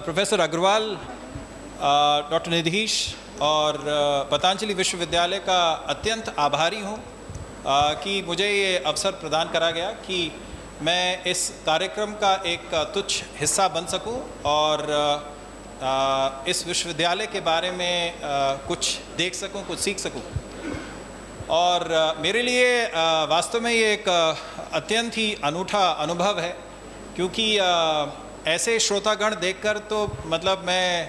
Professor Agarwal, doctor Nidheesh और पतंजलि विश्वविद्यालय का अत्यंत आभारी हूँ कि मुझे ये अवसर प्रदान करा गया कि मैं इस कार्यक्रम का एक तुच्छ हिस्सा बन सकूं और इस विश्वविद्यालय के बारे में कुछ देख सकूं, कुछ सीख सकूं। और मेरे लिए वास्तव में ये एक अत्यंत ही अनूठा अनुभव है, क्योंकि ऐसे श्रोतागण देखकर तो मतलब मैं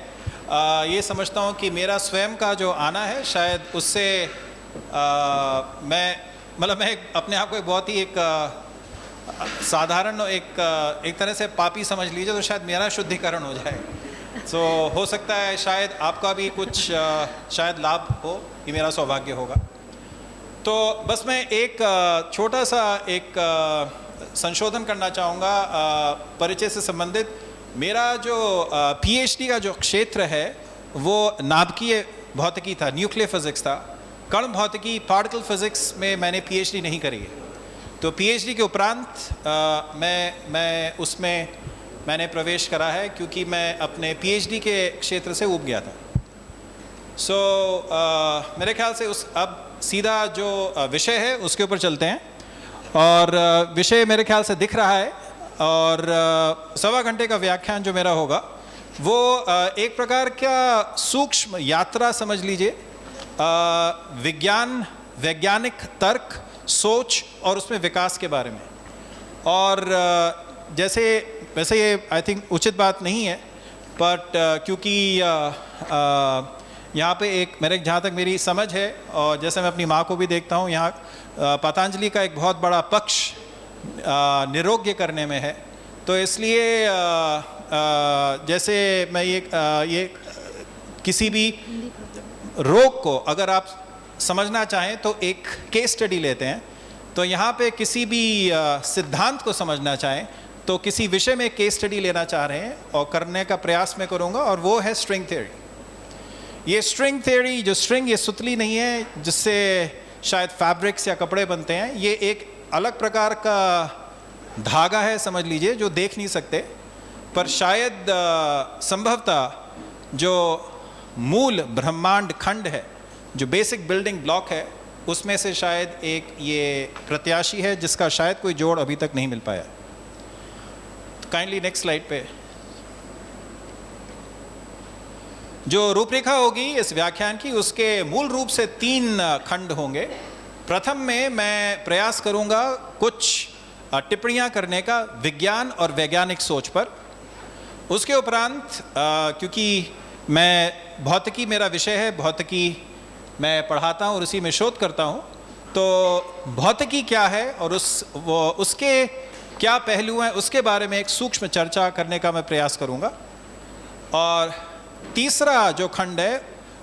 ये समझता हूँ कि मेरा स्वयं का जो आना है शायद उससे मैं अपने आप को एक बहुत ही एक साधारण एक तरह से पापी समझ लीजिए तो शायद मेरा शुद्धिकरण हो जाए। सो हो सकता है शायद आपका भी कुछ शायद लाभ हो, ये मेरा सौभाग्य होगा। तो बस मैं एक छोटा सा एक संशोधन करना चाहूँगा परिचय से संबंधित। मेरा जो पीएचडी का जो क्षेत्र है वो नाभिकीय भौतिकी था, न्यूक्लियर फिजिक्स था। कण भौतिकी, पार्टिकल फिजिक्स में मैंने पीएचडी नहीं करी है। तो पीएचडी के उपरांत मैं उसमें मैंने प्रवेश करा है, क्योंकि मैं अपने पीएचडी के क्षेत्र से ऊब गया था। सो मेरे ख्याल से अब सीधा जो विषय है उसके ऊपर चलते हैं। और विषय मेरे ख्याल से दिख रहा है, और 1.25 घंटे का व्याख्यान जो मेरा होगा वो एक प्रकार का सूक्ष्म यात्रा समझ लीजिए, वैज्ञानिक तर्क, सोच और उसमें विकास के बारे में। और वैसे ये आई थिंक उचित बात नहीं है, बट क्योंकि यहाँ पे एक जहाँ तक मेरी समझ है और जैसे मैं अपनी माँ को भी देखता हूँ, यहाँ पतंजलि का एक बहुत बड़ा पक्ष निरोग्य करने में है। तो इसलिए जैसे मैं ये किसी भी रोग को अगर आप समझना चाहें तो एक केस स्टडी लेते हैं, तो यहाँ पे किसी भी सिद्धांत को समझना चाहें तो किसी विषय में केस स्टडी लेना चाह रहे हैं और करने का प्रयास मैं करूँगा, और वो है स्ट्रिंग थ्योरी। ये स्ट्रिंग थ्योरी, जो स्ट्रिंग ये सुतली नहीं है जिससे शायद फैब्रिक्स या कपड़े बनते हैं, ये एक अलग प्रकार का धागा है समझ लीजिए, जो देख नहीं सकते, पर शायद संभवतः जो मूल ब्रह्मांड खंड है, जो बेसिक बिल्डिंग ब्लॉक है, उसमें से शायद एक ये प्रत्याशी है जिसका शायद कोई जोड़ अभी तक नहीं मिल पाया। काइंडली नेक्स्ट स्लाइड पे जो रूपरेखा होगी इस व्याख्यान की, उसके मूल रूप से 3 खंड होंगे। प्रथम में मैं प्रयास करूंगा कुछ टिप्पणियां करने का विज्ञान और वैज्ञानिक सोच पर। उसके उपरांत क्योंकि मैं भौतिकी मेरा विषय है, भौतिकी मैं पढ़ाता हूँ और उसी में शोध करता हूँ, तो भौतिकी क्या है और उसके क्या पहलू हैं उसके बारे में एक सूक्ष्म चर्चा करने का मैं प्रयास करूँगा। और तीसरा जो खंड है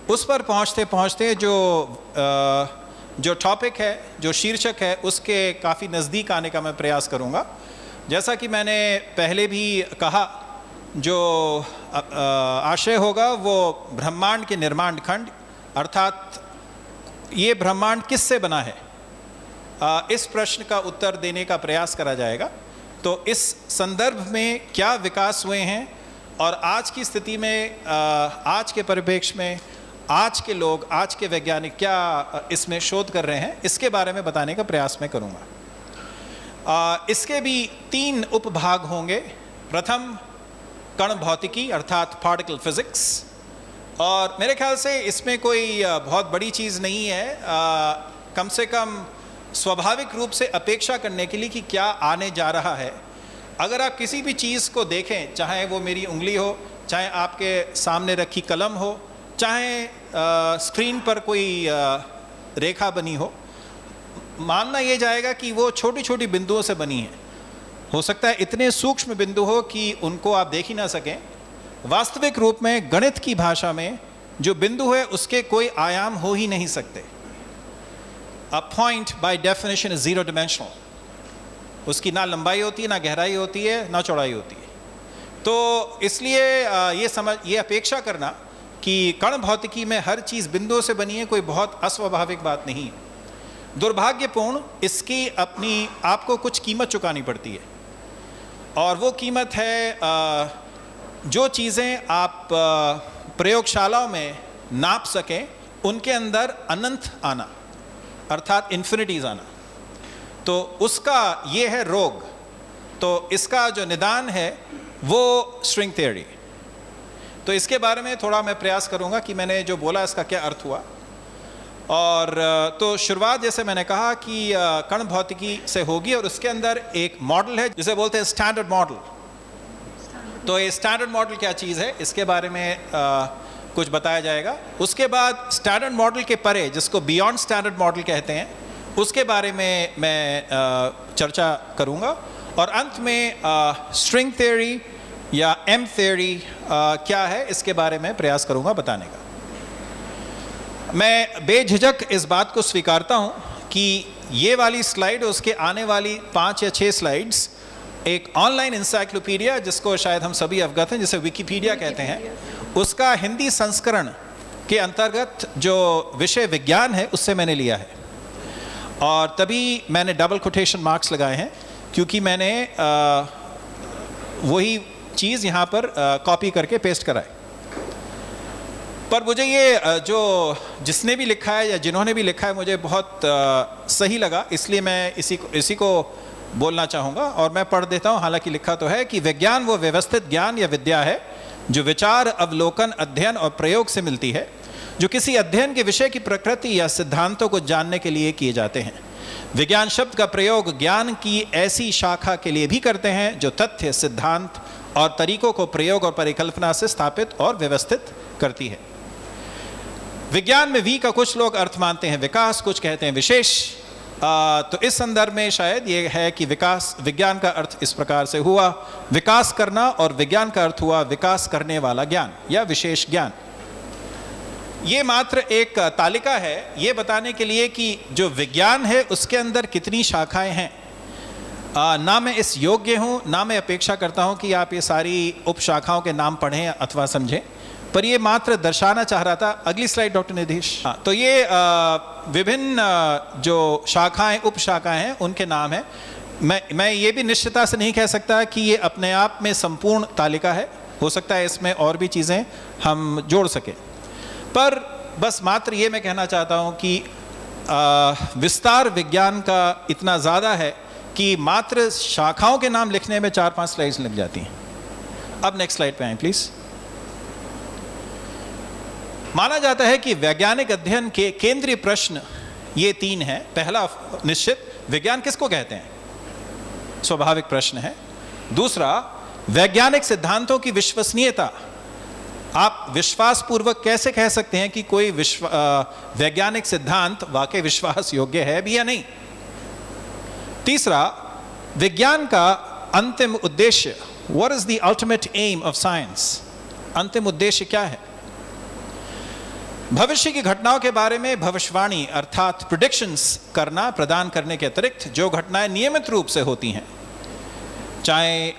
उस पर पहुँचते पहुँचते जो टॉपिक है, जो शीर्षक है, उसके काफ़ी नज़दीक आने का मैं प्रयास करूँगा। जैसा कि मैंने पहले भी कहा, जो आशय होगा वो ब्रह्मांड के निर्माण खंड, अर्थात ये ब्रह्मांड किससे बना है, इस प्रश्न का उत्तर देने का प्रयास करा जाएगा। तो इस संदर्भ में क्या विकास हुए हैं और आज की स्थिति में, आज के परिप्रेक्ष्य में आज के लोग, आज के वैज्ञानिक क्या इसमें शोध कर रहे हैं, इसके बारे में बताने का प्रयास मैं करूँगा। इसके भी 3 उपभाग होंगे। प्रथम कण भौतिकी अर्थात पार्टिकल फिजिक्स, और मेरे ख्याल से इसमें कोई बहुत बड़ी चीज़ नहीं है, कम से कम स्वाभाविक रूप से अपेक्षा करने के लिए कि क्या आने जा रहा है। अगर आप किसी भी चीज़ को देखें, चाहे वो मेरी उंगली हो, चाहे आपके सामने रखी कलम हो, चाहे स्क्रीन पर कोई रेखा बनी मानना ये जाएगा कि वो छोटी छोटी बिंदुओं से बनी है। हो सकता है इतने सूक्ष्म बिंदु हो कि उनको आप देख ही ना सकें। वास्तविक रूप में गणित की भाषा में जो बिंदु है उसके कोई आयाम हो ही नहीं सकते। A point by definition is 0 dimensional. उसकी ना लंबाई होती है, ना गहराई होती है, ना चौड़ाई होती है। तो इसलिए ये अपेक्षा करना कि कण भौतिकी में हर चीज़ बिंदुओं से बनी है, कोई बहुत अस्वाभाविक बात नहीं है। दुर्भाग्यपूर्ण इसकी अपनी आपको कुछ कीमत चुकानी पड़ती है, और वो कीमत है जो चीज़ें आप प्रयोगशालाओं में नाप सकें उनके अंदर अनंत आना, अर्थात इन्फिनिटीज आना, तो उसका ये है रोग। तो इसका जो निदान है वो स्ट्रिंग थ्योरी। तो इसके बारे में थोड़ा मैं प्रयास करूंगा कि मैंने जो बोला इसका क्या अर्थ हुआ। और तो शुरुआत जैसे मैंने कहा कि कण भौतिकी से होगी, और उसके अंदर एक मॉडल है जिसे बोलते हैं स्टैंडर्ड मॉडल। तो ये स्टैंडर्ड मॉडल क्या चीज़ है, इसके बारे में कुछ बताया जाएगा। उसके बाद स्टैंडर्ड मॉडल के परे, जिसको बियॉन्ड स्टैंडर्ड मॉडल कहते हैं, उसके बारे में मैं चर्चा करूंगा। और अंत में स्ट्रिंग थ्योरी या एम थ्योरी क्या है, इसके बारे में प्रयास करूंगा बताने का। मैं बेझिझक इस बात को स्वीकारता हूं कि ये वाली स्लाइड, उसके आने वाली 5 या 6 स्लाइड्स एक ऑनलाइन इंसाइक्लोपीडिया, जिसको शायद हम सभी अवगत हैं, जिसे विकिपीडिया कहते हैं, उसका हिंदी संस्करण के अंतर्गत जो विषय विज्ञान है उससे मैंने लिया है। और तभी मैंने डबल कोटेशन मार्क्स लगाए हैं, क्योंकि मैंने वही चीज़ यहाँ पर कॉपी करके पेस्ट कराई। पर मुझे ये जो जिसने भी लिखा है या जिन्होंने भी लिखा है, मुझे बहुत सही लगा, इसलिए मैं इसी को बोलना चाहूँगा। और मैं पढ़ देता हूँ, हालांकि लिखा तो है कि विज्ञान वो व्यवस्थित ज्ञान या विद्या है जो विचार, अवलोकन, अध्ययन और प्रयोग से मिलती है, जो किसी अध्ययन के विषय की प्रकृति या सिद्धांतों को जानने के लिए किए जाते हैं। विज्ञान शब्द का प्रयोग ज्ञान की ऐसी शाखा के लिए भी करते हैं जो तथ्य, सिद्धांत और तरीकों को प्रयोग और परिकल्पना से स्थापित और व्यवस्थित करती है। विज्ञान में वी का कुछ लोग अर्थ मानते हैं विकास, कुछ कहते हैं विशेष। तो इस संदर्भ में शायद ये है कि विकास, विज्ञान का अर्थ इस प्रकार से हुआ विकास करना, और विज्ञान का अर्थ हुआ विकास करने वाला ज्ञान या विशेष ज्ञान। ये मात्र एक तालिका है ये बताने के लिए कि जो विज्ञान है उसके अंदर कितनी शाखाएं हैं। ना मैं इस योग्य हूँ, ना मैं अपेक्षा करता हूँ कि आप ये सारी उपशाखाओं के नाम पढ़ें अथवा समझें, पर ये मात्र दर्शाना चाह रहा था। अगली स्लाइड डॉक्टर निधीश। हाँ, तो ये विभिन्न जो शाखाएं, उपशाखाएं हैं, उनके नाम हैं। मैं ये भी निश्चितता से नहीं कह सकता कि ये अपने आप में संपूर्ण तालिका है, हो सकता है इसमें और भी चीज़ें हम जोड़ सकें, पर बस मात्र ये मैं कहना चाहता हूँ कि विस्तार विज्ञान का इतना ज़्यादा है कि मात्र शाखाओं के नाम लिखने में 4-5 स्लाइड्स लग जाती हैं। अब नेक्स्ट स्लाइड पे आएं प्लीज़। माना जाता है कि वैज्ञानिक अध्ययन के केंद्रीय प्रश्न ये 3 हैं। पहला निश्चित, विज्ञान किसको कहते हैं, स्वाभाविक प्रश्न है। दूसरा, वैज्ञानिक सिद्धांतों की विश्वसनीयता, आप विश्वास पूर्वक कैसे कह सकते हैं कि कोई वैज्ञानिक सिद्धांत वाकई विश्वास योग्य है भी या नहीं। तीसरा, विज्ञान का अंतिम उद्देश्य, what is the ultimate aim of science, अंतिम उद्देश्य क्या है। भविष्य की घटनाओं के बारे में भविष्यवाणी अर्थात प्रेडिक्शंस करना, प्रदान करने के अतिरिक्त जो घटनाएं नियमित रूप से होती हैं, चाहे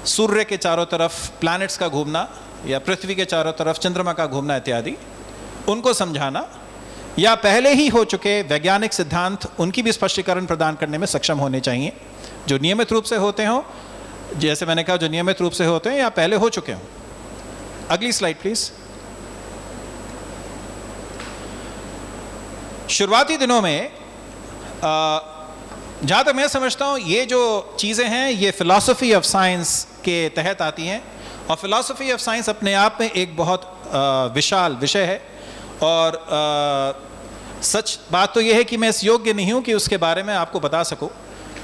सूर्य के चारों तरफ प्लैनेट्स का घूमना या पृथ्वी के चारों तरफ चंद्रमा का घूमना इत्यादि, उनको समझाना, या पहले ही हो चुके वैज्ञानिक सिद्धांत, उनकी भी स्पष्टीकरण प्रदान करने में सक्षम होने चाहिए, जो नियमित रूप से होते हों, जैसे मैंने कहा जो नियमित रूप से होते हैं या पहले हो चुके हों। अगली स्लाइड प्लीज। शुरुआती दिनों में जहाँ तक मैं समझता हूँ ये जो चीज़ें हैं ये फिलॉसफी ऑफ साइंस के तहत आती हैं, और फिलॉसफी ऑफ साइंस अपने आप में एक बहुत विशाल विषय है। और सच बात तो यह है कि मैं इस योग्य नहीं हूँ कि उसके बारे में आपको बता सकूँ,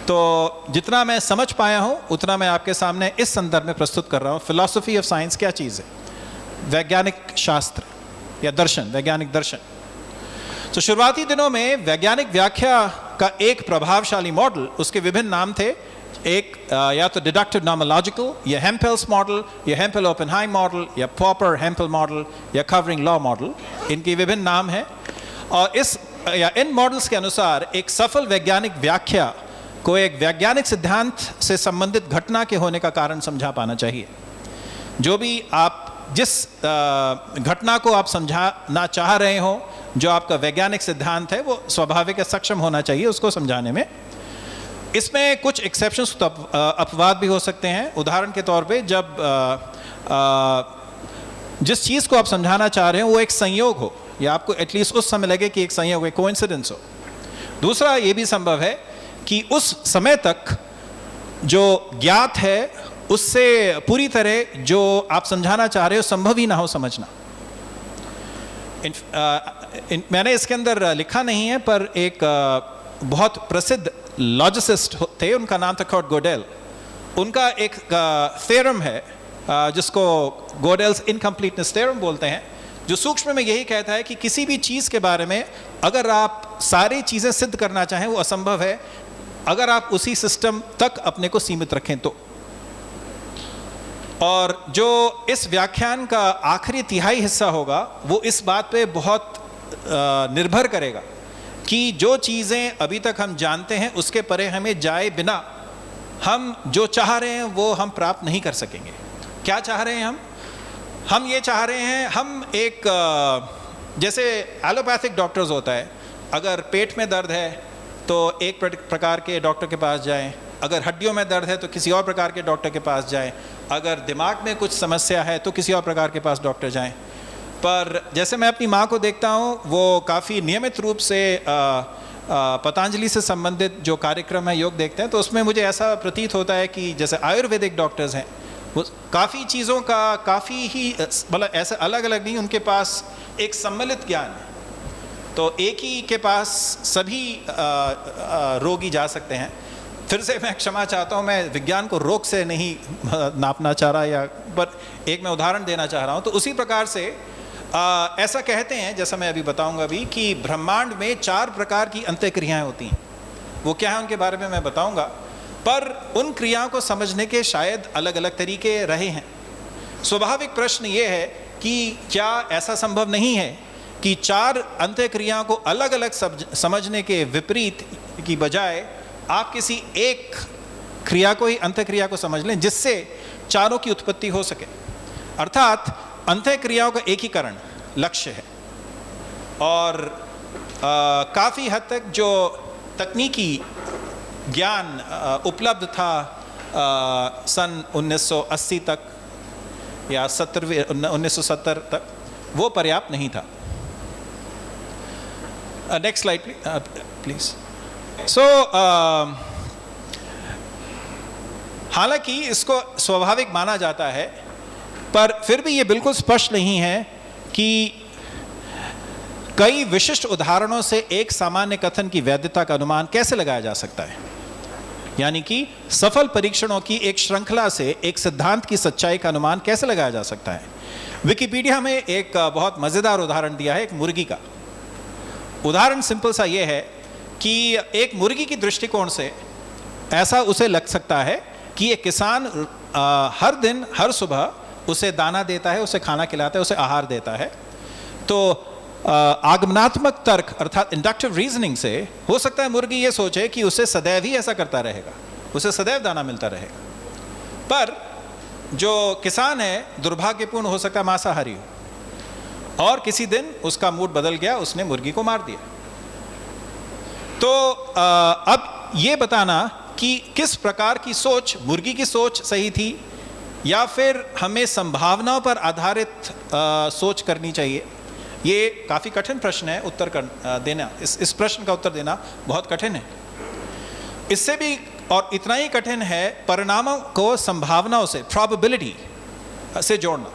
तो जितना मैं समझ पाया हूँ उतना मैं आपके सामने इस संदर्भ में प्रस्तुत कर रहा हूँ। फिलॉसफी ऑफ साइंस क्या चीज़ है, वैज्ञानिक शास्त्र या दर्शन, वैज्ञानिक दर्शन। तो शुरुआती दिनों में वैज्ञानिक व्याख्या का एक प्रभावशाली मॉडल, उसके विभिन्न नाम थे, एक या तो डिडक्टिव नॉमोलॉजिकल, या हेम्पेल्स मॉडल, या हेम्पेल ओपेनहाइम मॉडल, या पॉपर हेम्पेल मॉडल, या कवरिंग लॉ मॉडल, इनके विभिन्न नाम हैं। और इन मॉडल्स के अनुसार एक सफल वैज्ञानिक व्याख्या को एक वैज्ञानिक सिद्धांत से संबंधित घटना के होने का कारण समझा पाना चाहिए। जो भी आप जिस घटना को आप समझाना चाह रहे हो, जो आपका वैज्ञानिक सिद्धांत है, वो स्वाभाविक सक्षम होना चाहिए उसको समझाने में। इसमें कुछ एक्सेप्शंस तो अपवाद भी हो सकते हैं। उदाहरण के तौर पे जब जिस चीज़ को आप समझाना चाह रहे हो वो एक संयोग हो, या आपको एटलीस्ट उस समय लगे कि एक संयोग है, कोइंसिडेंस हो। दूसरा ये भी संभव है कि उस समय तक जो ज्ञात है उससे पूरी तरह जो आप समझाना चाह रहे हो संभव ही ना हो समझना। मैंने इसके अंदर लिखा नहीं है, पर एक बहुत प्रसिद्ध लॉजिसिस्ट थे, उनका नाम था कर्ट गोडेल। उनका एक थ्योरम है जिसको गोडेल्स इनकम्प्लीटनेस थ्योरम बोलते हैं, जो सूक्ष्म में यही कहता है कि किसी भी चीज़ के बारे में अगर आप सारी चीज़ें सिद्ध करना चाहें वो असंभव है, अगर आप उसी सिस्टम तक अपने को सीमित रखें तो। और जो इस व्याख्यान का आखिरी तिहाई हिस्सा होगा वो इस बात पे बहुत निर्भर करेगा कि जो चीज़ें अभी तक हम जानते हैं उसके परे हमें जाए बिना हम जो चाह रहे हैं वो हम प्राप्त नहीं कर सकेंगे। क्या चाह रहे हैं हम ये चाह रहे हैं, हम एक जैसे एलोपैथिक डॉक्टर्स होता है, अगर पेट में दर्द है तो एक प्रकार के डॉक्टर के पास जाएं, अगर हड्डियों में दर्द है तो किसी और प्रकार के डॉक्टर के पास जाएं, अगर दिमाग में कुछ समस्या है तो किसी और प्रकार के पास डॉक्टर जाएं। पर जैसे मैं अपनी माँ को देखता हूँ, वो काफ़ी नियमित रूप से पतंजलि से संबंधित जो कार्यक्रम है योग देखते हैं, तो उसमें मुझे ऐसा प्रतीत होता है कि जैसे आयुर्वेदिक डॉक्टर्स हैं वो काफ़ी चीज़ों का काफ़ी ही मतलब ऐसे अलग अलग नहीं, उनके पास एक सम्मिलित ज्ञान है। तो एक ही के पास सभी रोगी जा सकते हैं। फिर से मैं क्षमा चाहता हूँ, मैं विज्ञान को रोग से नहीं नापना चाह रहा, या पर एक मैं उदाहरण देना चाह रहा हूँ। तो उसी प्रकार से ऐसा कहते हैं, जैसा मैं अभी बताऊँगा भी, कि ब्रह्मांड में 4 प्रकार की अंतःक्रियाएँ होती हैं। वो क्या है उनके बारे में मैं बताऊँगा, पर उन क्रियाओं को समझने के शायद अलग अलग तरीके रहे हैं। स्वाभाविक प्रश्न ये है कि क्या ऐसा संभव नहीं है कि 4 अंतःक्रियाओं को अलग अलग समझने के विपरीत की बजाय आप किसी एक क्रिया को ही अंतःक्रिया को समझ लें जिससे चारों की उत्पत्ति हो सके। अर्थात अंतःक्रियाओं का एकीकरण लक्ष्य है। और काफ़ी हद तक जो तकनीकी ज्ञान उपलब्ध था सन 1980 तक या 1970 तक, वो पर्याप्त नहीं था। Next slide please. सो हालांकि इसको स्वाभाविक माना जाता है, पर फिर भी ये बिल्कुल स्पष्ट नहीं है कि कई विशिष्ट उदाहरणों से एक सामान्य कथन की वैधता का अनुमान कैसे लगाया जा सकता है। यानी कि सफल परीक्षणों की एक श्रृंखला से एक सिद्धांत की सच्चाई का अनुमान कैसे लगाया जा सकता है। विकिपीडिया में एक बहुत मज़ेदार उदाहरण दिया है एक मुर्गी का। उदाहरण सिंपल सा ये है कि एक मुर्गी की दृष्टिकोण से ऐसा उसे लग सकता है कि एक किसान हर दिन हर सुबह उसे दाना देता है, उसे खाना खिलाता है, उसे आहार देता है। तो आगमनात्मक तर्क अर्थात इंडक्टिव रीजनिंग से हो सकता है मुर्गी ये सोचे कि उसे सदैव ही ऐसा करता रहेगा, उसे सदैव दाना मिलता रहेगा। पर जो किसान है दुर्भाग्यपूर्ण हो सकता है मांसाहारी हो, और किसी दिन उसका मूड बदल गया, उसने मुर्गी को मार दिया। तो अब ये बताना कि किस प्रकार की सोच, मुर्गी की सोच सही थी या फिर हमें संभावनाओं पर आधारित सोच करनी चाहिए, ये काफ़ी कठिन प्रश्न है। उत्तर देना, इस प्रश्न का उत्तर देना बहुत कठिन है। इससे भी और इतना ही कठिन है परिणामों को संभावनाओं से, प्रोबेबिलिटी से जोड़ना।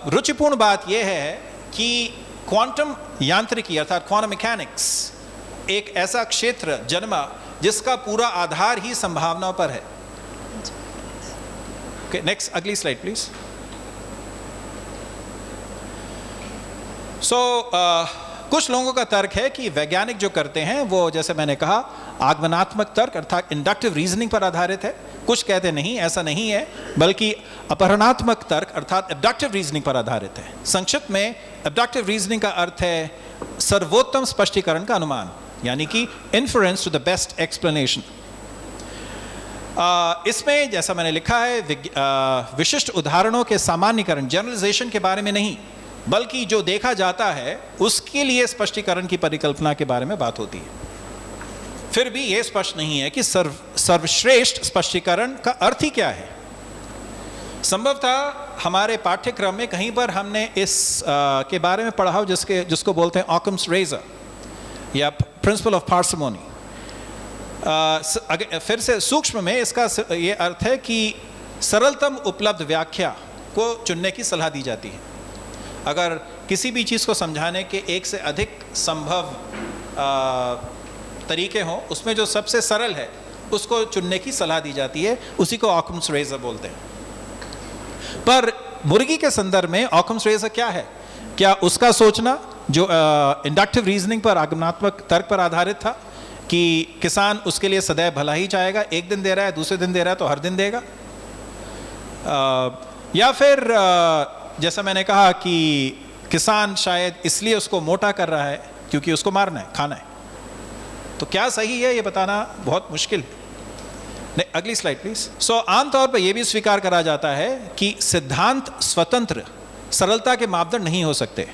रुचिपूर्ण बात यह है कि क्वांटम यांत्रिकी अर्थात क्वांटम मैकेनिक्स एक ऐसा क्षेत्र जन्मा जिसका पूरा आधार ही संभावनाओं पर है। नेक्स्ट, अगली स्लाइड प्लीज। कुछ लोगों का तर्क है कि वैज्ञानिक जो करते हैं वो, जैसे मैंने कहा, आगमनात्मक तर्क अर्थात इंडक्टिव रीजनिंग पर आधारित है। कुछ कहते नहीं, ऐसा नहीं है, बल्कि अपहरणात्मक तर्क अर्थात एब्डक्टिव रीजनिंग पर आधारित है। संक्षिप्त में एब्डक्टिव रीजनिंग का अर्थ है सर्वोत्तम स्पष्टीकरण का अनुमान, यानी कि inference to the best explanation. इसमें जैसा मैंने लिखा है विशिष्ट उदाहरणों के सामान्यकरण, जनरलाइजेशन के बारे में नहीं, बल्कि जो देखा जाता है उसके लिए स्पष्टीकरण की परिकल्पना के बारे में बात होती है। फिर भी यह स्पष्ट नहीं है कि सर्वश्रेष्ठ स्पष्टीकरण का अर्थ ही क्या है। संभवतः हमारे पाठ्यक्रम में कहीं पर हमने इस के बारे में पढ़ा हो जिसको बोलते हैं ऑकम्स रेजर या प्रिंसिपल ऑफ पार्सिमोनी। फिर से सूक्ष्म में इसका ये अर्थ है कि सरलतम उपलब्ध व्याख्या को चुनने की सलाह दी जाती है। अगर किसी भी चीज़ को समझाने के एक से अधिक संभव तरीके हों, उसमें जो सबसे सरल है उसको चुनने की सलाह दी जाती है, उसी को ऑकम्स रेजर बोलते हैं। पर मुर्गी के संदर्भ में ऑकम्स रेजर क्या है? क्या उसका सोचना जो इंडक्टिव रीजनिंग पर, आगमनात्मक तर्क पर आधारित था कि किसान उसके लिए सदैव भला ही चाहेगा, एक दिन दे रहा है, दूसरे दिन दे रहा है तो हर दिन देगा, या फिर जैसा मैंने कहा कि किसान शायद इसलिए उसको मोटा कर रहा है क्योंकि उसको मारना है, खाना है। तो क्या सही है ये बताना बहुत मुश्किल है। नहीं, अगली स्लाइड प्लीज। आमतौर पर यह भी स्वीकार करा जाता है कि सिद्धांत स्वतंत्र सरलता के मापदंड नहीं हो सकते।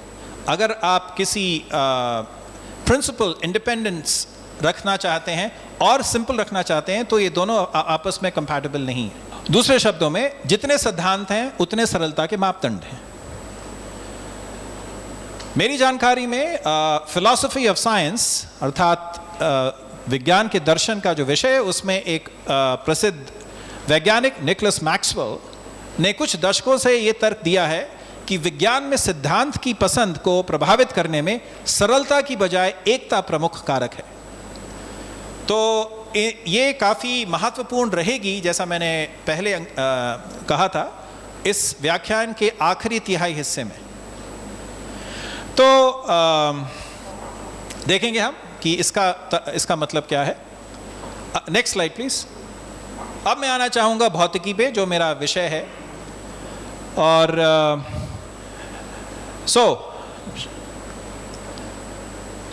अगर आप किसी प्रिंसिपल इंडिपेंडेंस रखना चाहते हैं और सिंपल रखना चाहते हैं तो ये दोनों आपस में कंपैटिबल नहीं है। दूसरे शब्दों में, जितने सिद्धांत हैं उतने सरलता के मापदंड हैं। मेरी जानकारी में फिलॉसफी ऑफ साइंस अर्थात विज्ञान के दर्शन का जो विषय है, उसमें एक प्रसिद्ध वैज्ञानिक निकोलस मैक्सवेल ने कुछ दशकों से ये तर्क दिया है कि विज्ञान में सिद्धांत की पसंद को प्रभावित करने में सरलता की बजाय एकता प्रमुख कारक है। तो ये काफ़ी महत्वपूर्ण रहेगी, जैसा मैंने पहले कहा था, इस व्याख्यान के आखिरी तिहाई हिस्से में। तो देखेंगे हम कि इसका मतलब क्या है। Next slide please. अब मैं आना चाहूँगा भौतिकी पे, जो मेरा विषय है। और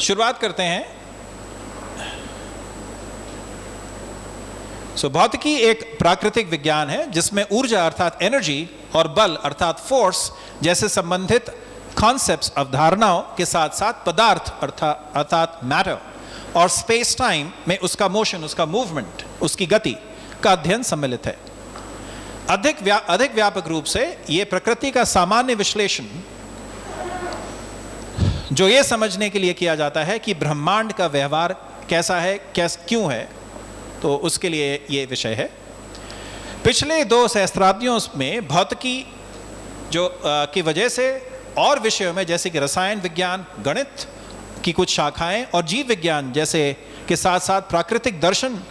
शुरुआत करते हैं। भौतिकी एक प्राकृतिक विज्ञान है जिसमें ऊर्जा अर्थात एनर्जी और बल अर्थात फोर्स जैसे संबंधित कॉन्सेप्ट्स, अवधारणाओं के साथ साथ पदार्थ अर्थात मैटर और स्पेस टाइम में उसका मोशन, उसका मूवमेंट, उसकी गति का अध्ययन सम्मिलित है। अधिक व्यापक रूप से ये प्रकृति का सामान्य विश्लेषण जो ये समझने के लिए किया जाता है कि ब्रह्मांड का व्यवहार कैसा है, क्यों है, तो उसके लिए ये विषय है। पिछले 2 सहस्त्राब्दियों में भौतिकी जो की वजह से और विषयों में जैसे कि रसायन विज्ञान, गणित की कुछ शाखाएं और जीव विज्ञान जैसे के साथ साथ प्राकृतिक दर्शन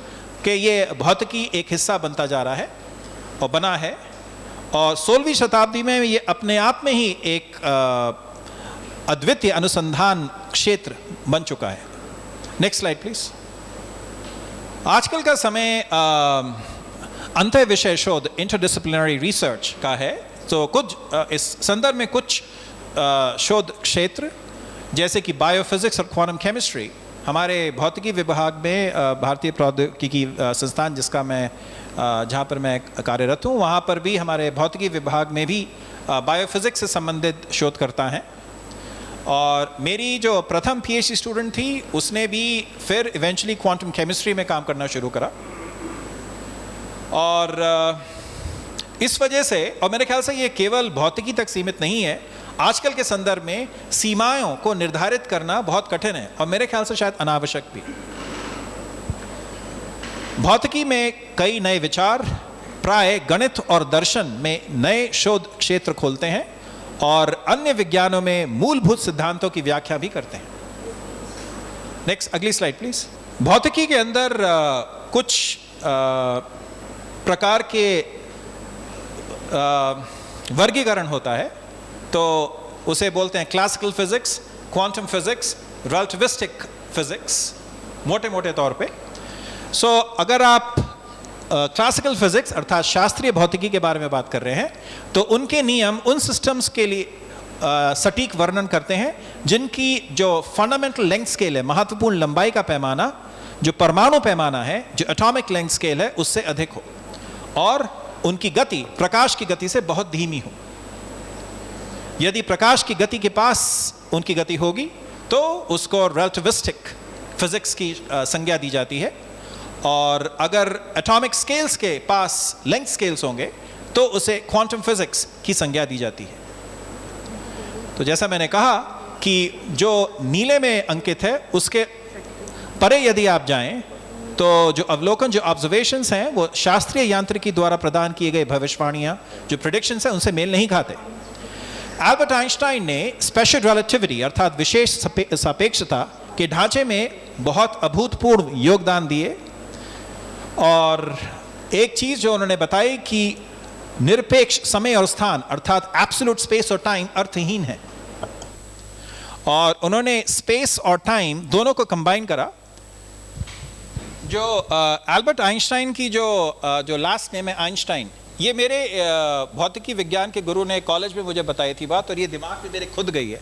के ये भौतिकी एक हिस्सा बनता जा रहा है और बना है। और 16वीं शताब्दी में ये अपने आप में ही एक अद्वितीय अनुसंधान क्षेत्र बन चुका है। Next slide please. आजकल का समय अंतर विषय शोध, इंटरडिसिप्लिनरी रिसर्च का है। तो कुछ इस संदर्भ में कुछ शोध क्षेत्र जैसे कि बायोफिजिक्स और क्वांटम केमिस्ट्री, हमारे भौतिकी विभाग में भारतीय प्रौद्योगिकी संस्थान जिसका मैं जहाँ पर मैं कार्यरत हूँ, वहाँ पर भी हमारे भौतिकी विभाग में भी बायोफिजिक्स से संबंधित शोधकर्ता हैं। और मेरी जो प्रथम पीएचडी स्टूडेंट थी उसने भी फिर इवेंचुअली क्वांटम केमिस्ट्री में काम करना शुरू करा। और इस वजह से, और मेरे ख्याल से ये केवल भौतिकी तक सीमित नहीं है, आजकल के संदर्भ में सीमाओं को निर्धारित करना बहुत कठिन है और मेरे ख्याल से शायद अनावश्यक भी। भौतिकी में कई नए विचार प्राय गणित और दर्शन में नए शोध क्षेत्र खोलते हैं और अन्य विज्ञानों में मूलभूत सिद्धांतों की व्याख्या भी करते हैं। नेक्स्ट, अगली स्लाइड प्लीज। भौतिकी के अंदर कुछ प्रकार के वर्गीकरण होता है, तो उसे बोलते हैं classical physics, quantum physics, relativistic physics, मोटे मोटे तौर पे। अगर आप क्लासिकल फिजिक्स अर्थात शास्त्रीय भौतिकी के बारे में बात कर रहे हैं तो उनके नियम उन सिस्टम्स के लिए सटीक वर्णन करते हैं जिनकी जो फंडामेंटल लेंथ स्केल है, महत्वपूर्ण लंबाई का पैमाना, जो परमाणु पैमाना है, जो एटॉमिक लेंथ स्केल है, उससे अधिक हो और उनकी गति प्रकाश की गति से बहुत धीमी हो। यदि प्रकाश की गति के पास उनकी गति होगी तो उसको रिलेटिविस्टिक फिजिक्स की संज्ञा दी जाती है, और अगर एटॉमिक स्केल्स के पास लेंथ स्केल्स होंगे तो उसे क्वांटम फिजिक्स की संज्ञा दी जाती है। तो जैसा मैंने कहा कि जो नीले में अंकित है उसके परे यदि आप जाएं तो जो अवलोकन, जो ऑब्जर्वेशंस हैं, वो शास्त्रीय यांत्रिकी द्वारा प्रदान किए गए भविष्यवाणियां, जो प्रेडिक्शंस हैं, उनसे मेल नहीं खाते। एल्बर्ट आइंस्टाइन ने स्पेशल रिलेटिविटी अर्थात विशेष सापेक्षता के ढांचे में बहुत अभूतपूर्व योगदान दिए, और एक चीज जो उन्होंने बताई कि निरपेक्ष समय और स्थान अर्थात एब्सोल्यूट स्पेस और टाइम अर्थहीन है, और उन्होंने स्पेस और टाइम दोनों को कंबाइन करा। जो एल्बर्ट आइंस्टाइन की जो लास्ट नेम है आइंस्टाइन, ये मेरे भौतिकी विज्ञान के गुरु ने कॉलेज में मुझे बताई थी बात, और ये दिमाग में मेरे खुद गई है।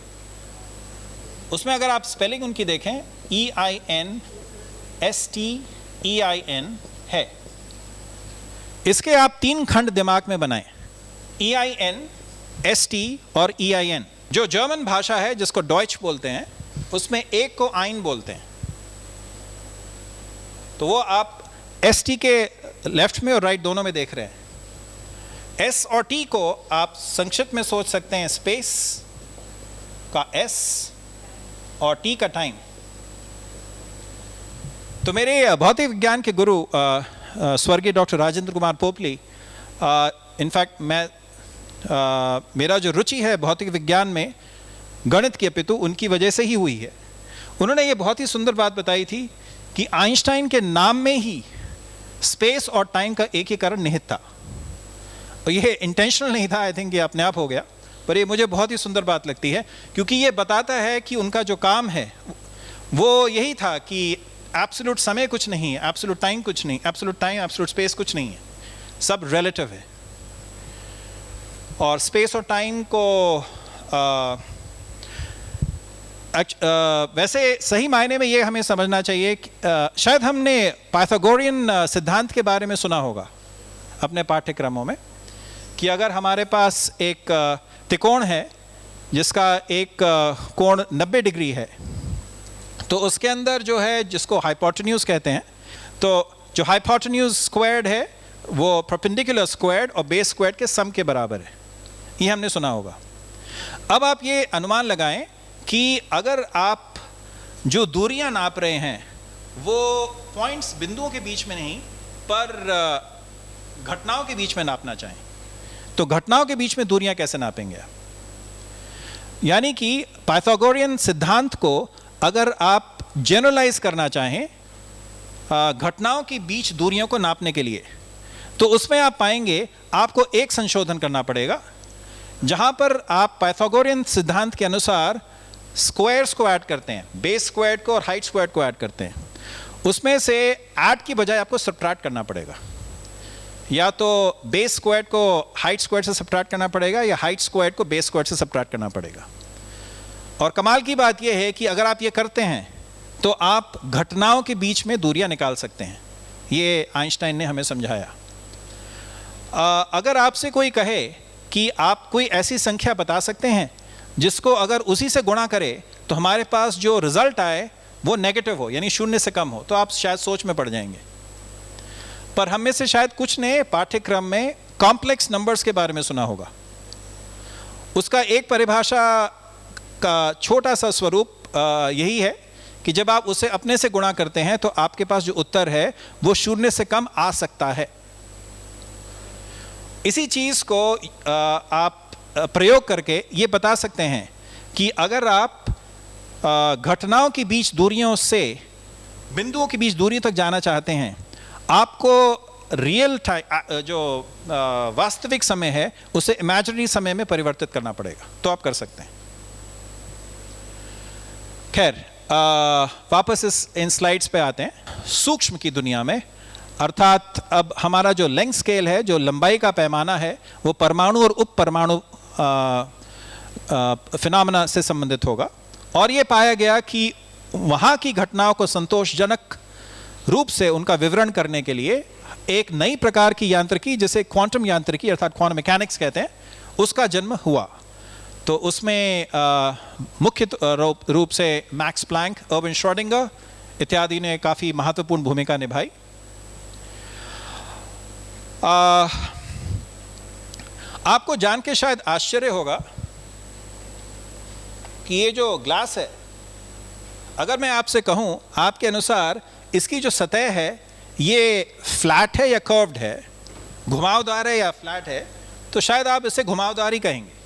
उसमें अगर आप स्पेलिंग उनकी देखें, EINSTEIN है। इसके आप 3 खंड दिमाग में बनाएं, EIN, ST और EIN। जो जर्मन भाषा है जिसको डॉइच बोलते हैं, उसमें एक को आइन बोलते हैं, तो वो आप ST के लेफ्ट में और राइट दोनों में देख रहे हैं। S और T को आप संक्षिप्त में सोच सकते हैं स्पेस का S और T का टाइम। तो मेरे भौतिक विज्ञान के गुरु स्वर्गीय डॉक्टर राजेंद्र कुमार पोपली, इनफैक्ट मेरा जो रुचि है भौतिक विज्ञान में गणित की अपितु उनकी वजह से ही हुई है। उन्होंने ये बहुत ही सुंदर बात बताई थी कि आइंस्टाइन के नाम में ही स्पेस और टाइम का एकीकरण निहित था, और ये इंटेंशनल नहीं था, आई थिंक ये अपने आप हो गया, पर ये मुझे बहुत ही सुंदर बात लगती है, क्योंकि ये बताता है कि उनका जो काम है वो यही था कि एब्सोल्यूट समय कुछ नहीं है, एब्सोल्यूट टाइम कुछ नहीं, एब्सोल्यूट टाइम एब्सोल्यूट स्पेस कुछ नहीं है, सब रिलेटिव है। और स्पेस और टाइम को वैसे सही मायने में ये हमें समझना चाहिए कि शायद हमने पाइथागोरियन सिद्धांत के बारे में सुना होगा अपने पाठ्यक्रमों में, कि अगर हमारे पास एक त्रिकोण है जिसका एक कोण 90 डिग्री है, तो उसके अंदर जो है, जिसको हाइपोटेन्यूज कहते हैं, तो जो हाइपोटेन्यूज स्क्वायर्ड है वो परपेंडिकुलर स्क्वायर्ड और बेस स्क्वायर्ड के सम के बराबर है, ये हमने सुना होगा। अब आप ये अनुमान लगाएं कि अगर आप जो दूरियां नाप रहे हैं वो पॉइंट्स, बिंदुओं के बीच में नहीं पर घटनाओं के बीच में नापना चाहें, तो घटनाओं के बीच में दूरियां कैसे नापेंगे आप? यानी कि पाइथागोरियन सिद्धांत को अगर आप जनरलाइज करना चाहें घटनाओं के बीच दूरियों को नापने के लिए, तो उसमें आप पाएंगे आपको एक संशोधन करना पड़ेगा, जहां पर आप पाइथागोरियन सिद्धांत के अनुसार स्क्वायर्स को ऐड करते हैं, बेस स्क्वायर्ड को और हाइट स्क्वायर्ड को ऐड करते हैं। उसमें से ऐड की बजाय आपको सब्ट्रैक्ट करना पड़ेगा, या तो बेस स्क्वायर्ड को हाइट स्क्वायर्ड से सब्ट्रैक्ट करना पड़ेगा, या हाइट स्क्वायर्ड को बेस स्क्वायर्ड से सब्ट्रैक्ट करना पड़ेगा। और कमाल की बात यह है कि अगर आप ये करते हैं तो आप घटनाओं के बीच में दूरियां निकाल सकते हैं। ये आइंस्टाइन ने हमें समझाया। अगर आपसे कोई कहे कि आप कोई ऐसी संख्या बता सकते हैं जिसको अगर उसी से गुणा करे तो हमारे पास जो रिजल्ट आए वो नेगेटिव हो, यानी 0 से कम हो, तो आप शायद सोच में पड़ जाएंगे। पर हम में से शायद कुछ ने पाठ्यक्रम में कॉम्प्लेक्स नंबर्स के बारे में सुना होगा। उसका एक परिभाषा का छोटा सा स्वरूप यही है कि जब आप उसे अपने से गुणा करते हैं तो आपके पास जो उत्तर है वो 0 से कम आ सकता है। इसी चीज़ को आप प्रयोग करके ये बता सकते हैं कि अगर आप घटनाओं के बीच दूरियों से बिंदुओं के बीच दूरी तक जाना चाहते हैं, आपको रियल टाइम जो वास्तविक समय है उसे इमेजिनरी समय में परिवर्तित करना पड़ेगा, तो आप कर सकते हैं। खैर, वापस इन स्लाइड्स पे आते हैं। सूक्ष्म की दुनिया में, अर्थात अब हमारा जो लेंथ स्केल है, जो लंबाई का पैमाना है, वो परमाणु और उप परमाणु फिनोमेना से संबंधित होगा। और ये पाया गया कि वहाँ की घटनाओं को संतोषजनक रूप से उनका विवरण करने के लिए एक नई प्रकार की यांत्रिकी, जिसे क्वांटम यांत्रिकी अर्थात क्वांटम मैकेनिक्स कहते हैं, उसका जन्म हुआ। तो उसमें मुख्य रूप से मैक्स प्लैंक, अर्विन श्रोडिंगर, इत्यादि ने काफ़ी महत्वपूर्ण भूमिका निभाई। आपको जान के शायद आश्चर्य होगा कि ये जो ग्लास है, अगर मैं आपसे कहूं आपके अनुसार इसकी जो सतह है ये फ्लैट है या कर्व्ड है, घुमावदार है या फ्लैट है, तो शायद आप इसे घुमावदार ही कहेंगे।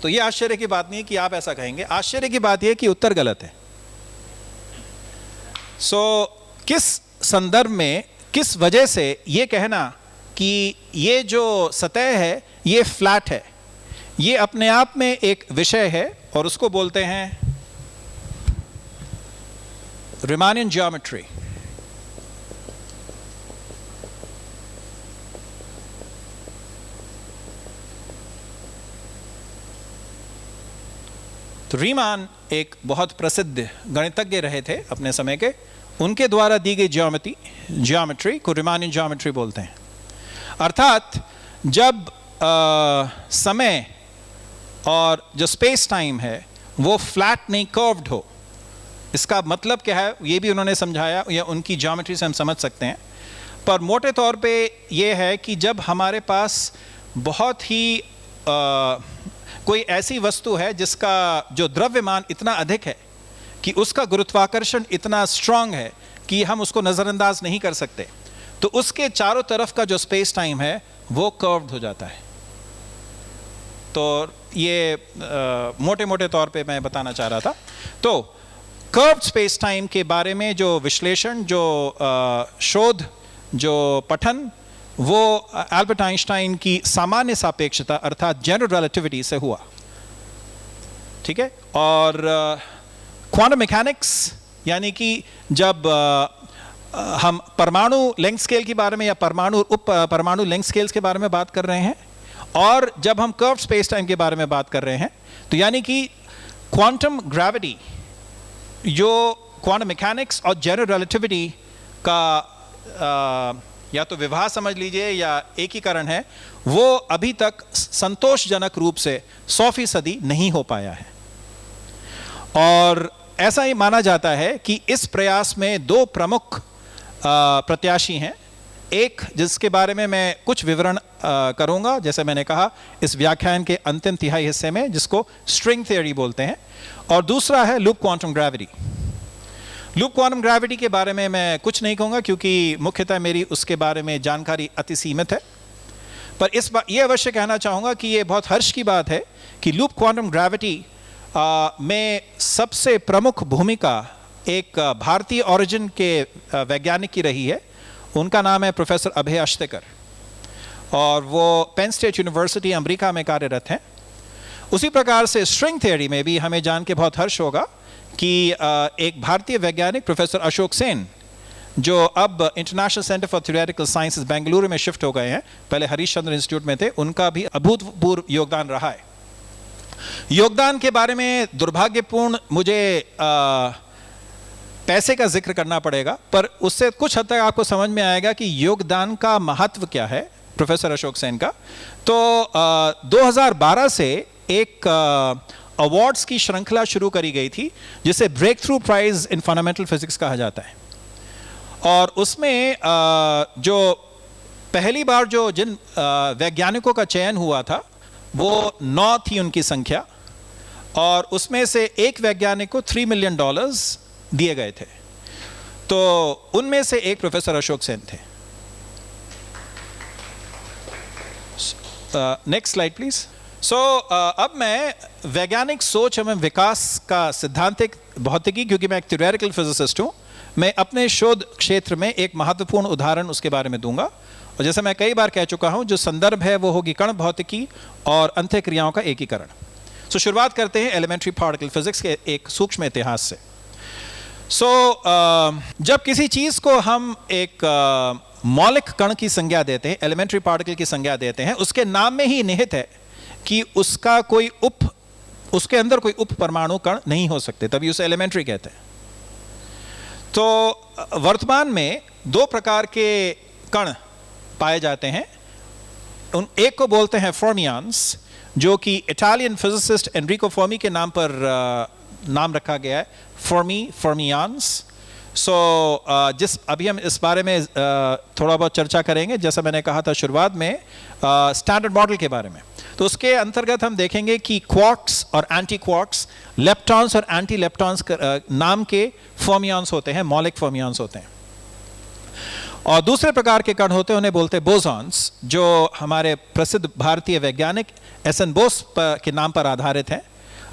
तो ये आश्चर्य की बात नहीं है कि आप ऐसा कहेंगे। आश्चर्य की बात यह कि उत्तर गलत है। किस संदर्भ में, किस वजह से ये कहना कि ये जो सतह है ये फ्लैट है, ये अपने आप में एक विषय है और उसको बोलते हैं रीमानियन ज्योमेट्री। तो रीमान एक बहुत प्रसिद्ध गणितज्ञ रहे थे अपने समय के, उनके द्वारा दी गई ज्योमेट्री को रीमानियन ज्योमेट्री बोलते हैं। अर्थात जब समय और जो स्पेस टाइम है वो फ्लैट नहीं कर्व्ड हो। इसका मतलब क्या है ये भी उन्होंने समझाया, या उनकी ज्योमेट्री से हम समझ सकते हैं। पर मोटे तौर पे ये है कि जब हमारे पास बहुत ही कोई ऐसी वस्तु है जिसका जो द्रव्यमान इतना अधिक है कि उसका गुरुत्वाकर्षण इतना स्ट्रांग है कि हम उसको नज़रअंदाज नहीं कर सकते, तो उसके चारों तरफ का जो स्पेस टाइम है वो कर्व्ड हो जाता है। तो ये मोटे मोटे तौर पे मैं बताना चाह रहा था। तो कर्व्ड स्पेस टाइम के बारे में जो विश्लेषण, जो शोध, जो पठन, वो एल्बर्ट आइंस्टाइन की सामान्य सापेक्षता अर्थात जनरल रिलेटिविटी से हुआ। ठीक है। और क्वांटम मैकेनिक्स यानी कि जब हम परमाणु लेंथ स्केल के बारे में या परमाणु उप परमाणु लेंथ स्केल्स के बारे में बात कर रहे हैं, और जब हम कर्व्ड स्पेस टाइम के बारे में बात कर रहे हैं, तो यानी कि क्वांटम ग्रेविटी, जो क्वांटम मैकेनिक्स और जनरल रिलेटिविटी का या तो विवाह समझ लीजिए या एकीकरण है, वो अभी तक संतोषजनक रूप से 100% नहीं हो पाया है। और ऐसा ही माना जाता है कि इस प्रयास में दो प्रमुख प्रत्याशी हैं। एक जिसके बारे में मैं कुछ विवरण करूंगा, जैसे मैंने कहा इस व्याख्यान के अंतिम तिहाई हिस्से में, जिसको स्ट्रिंग थ्योरी बोलते हैं, और दूसरा है loop quantum gravity. Loop quantum gravity के बारे में मैं कुछ नहीं कहूँगा क्योंकि मुख्यतः मेरी उसके बारे में जानकारी अति सीमित है। पर इस बात ये अवश्य कहना चाहूँगा कि ये बहुत हर्ष की बात है कि लूप क्वांटम ग्रेविटी में सबसे प्रमुख भूमिका एक भारतीय ओरिजिन के वैज्ञानिक की रही है। उनका नाम है प्रोफेसर अभय अश्तेकर, और वो पेन स्टेट यूनिवर्सिटी अमेरिका में कार्यरत हैं। उसी प्रकार से स्ट्रिंग थ्योरी में भी हमें जान के बहुत हर्ष होगा कि एक भारतीय वैज्ञानिक प्रोफेसर अशोक सेन, जो अब international centre for theoretical sciences Bengaluru में शिफ्ट हो गए हैं, पहले हरीश चंद्र इंस्टीट्यूट में थे, उनका भी अभूतपूर्व योगदान रहा है। योगदान के बारे में दुर्भाग्यपूर्ण मुझे पैसे का जिक्र करना पड़ेगा, पर उससे कुछ हद तक आपको समझ में आएगा कि योगदान का महत्व क्या है प्रोफेसर अशोक सेन का। तो 2012 से एक अवार्ड्स की श्रृंखला शुरू करी गई थी जिसे breakthrough prize in fundamental physics कहा जाता है। और उसमें जो पहली बार जो जिन वैज्ञानिकों का चयन हुआ था वो 9 थी उनकी संख्या, और उसमें से एक वैज्ञानिक को $3 मिलियन दिए गए थे। तो उनमें से एक प्रोफेसर अशोक सेन थे। Next slide please. अब मैं वैज्ञानिक सोच एवं विकास का सिद्धांतिक भौतिकी, क्योंकि मैं एक थ्योरेटिकल फिजिसिस्ट हूँ, मैं अपने शोध क्षेत्र में एक महत्वपूर्ण उदाहरण उसके बारे में दूंगा। और जैसे मैं कई बार कह चुका हूँ, जो संदर्भ है वो होगी कण भौतिकी और अंतःक्रियाओं का एकीकरण। शुरुआत करते हैं एलिमेंट्री पार्टिकल फिजिक्स के एक सूक्ष्म इतिहास से। जब किसी चीज़ को हम एक मौलिक कण की संज्ञा देते हैं, एलिमेंट्री पार्टिकल की संज्ञा देते हैं, उसके नाम में ही निहित है कि उसके अंदर कोई उप परमाणु कण नहीं हो सकते, तभी उसे एलिमेंट्री कहते हैं। तो वर्तमान में दो प्रकार के कण पाए जाते हैं। एक को बोलते हैं फर्मियंस, जो कि इटालियन फिजिसिस्ट एनरिको फर्मी के नाम पर नाम रखा गया है फर्मियान्स। जिस अभी हम इस बारे में थोड़ा बहुत चर्चा करेंगे, जैसा मैंने कहा था शुरुआत में स्टैंडर्ड मॉडल के बारे में। तो उसके अंतर्गत हम देखेंगे कि क्वार्क्स और एंटी क्वार्क्स, लेप्टॉन्स और एंटी लेप्टॉन्स नाम के फर्मियान्स होते हैं, मौलिक फर्मियान्स होते हैं। और दूसरे प्रकार के कण होते हैं, उन्हें बोलते हैं बोसॉन्स, जो हमारे प्रसिद्ध भारतीय वैज्ञानिक एस.एन. बोस के नाम पर आधारित हैं।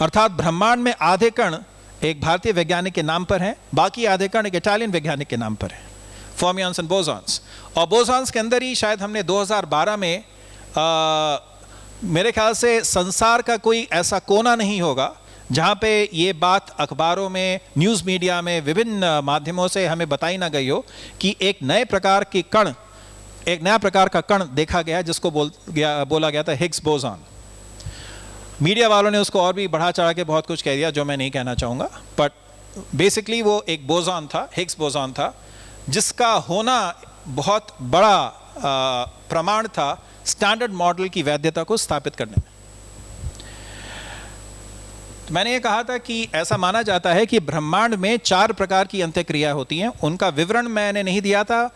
अर्थात ब्रह्मांड में आधे कण एक भारतीय वैज्ञानिक के नाम पर हैं, बाकी आधे कण एक इटालियन वैज्ञानिक के नाम पर हैं, फर्मियान्स एंड बोसॉन्स। और बोसॉन्स के अंदर ही शायद हमने 2012 में मेरे ख्याल से संसार का कोई ऐसा कोना नहीं होगा जहाँ पे ये बात अखबारों में, न्यूज़ मीडिया में, विभिन्न माध्यमों से हमें बताई ना गई हो कि एक नए प्रकार के कण, एक नया प्रकार का कण देखा गया जिसको बोला गया था हिग्स बोसॉन। मीडिया वालों ने उसको और भी बढ़ा चढ़ा के बहुत कुछ कह दिया जो मैं नहीं कहना चाहूँगा, बट बेसिकली वो एक बोसॉन था, हिग्स बोसॉन था, जिसका होना बहुत बड़ा प्रमाण था स्टैंडर्ड मॉडल की वैधता को स्थापित करने में। तो मैंने ये कहा था कि ऐसा माना जाता है कि ब्रह्मांड में 4 प्रकार की अंत्यक्रिया होती हैं। उनका विवरण मैंने नहीं दिया था,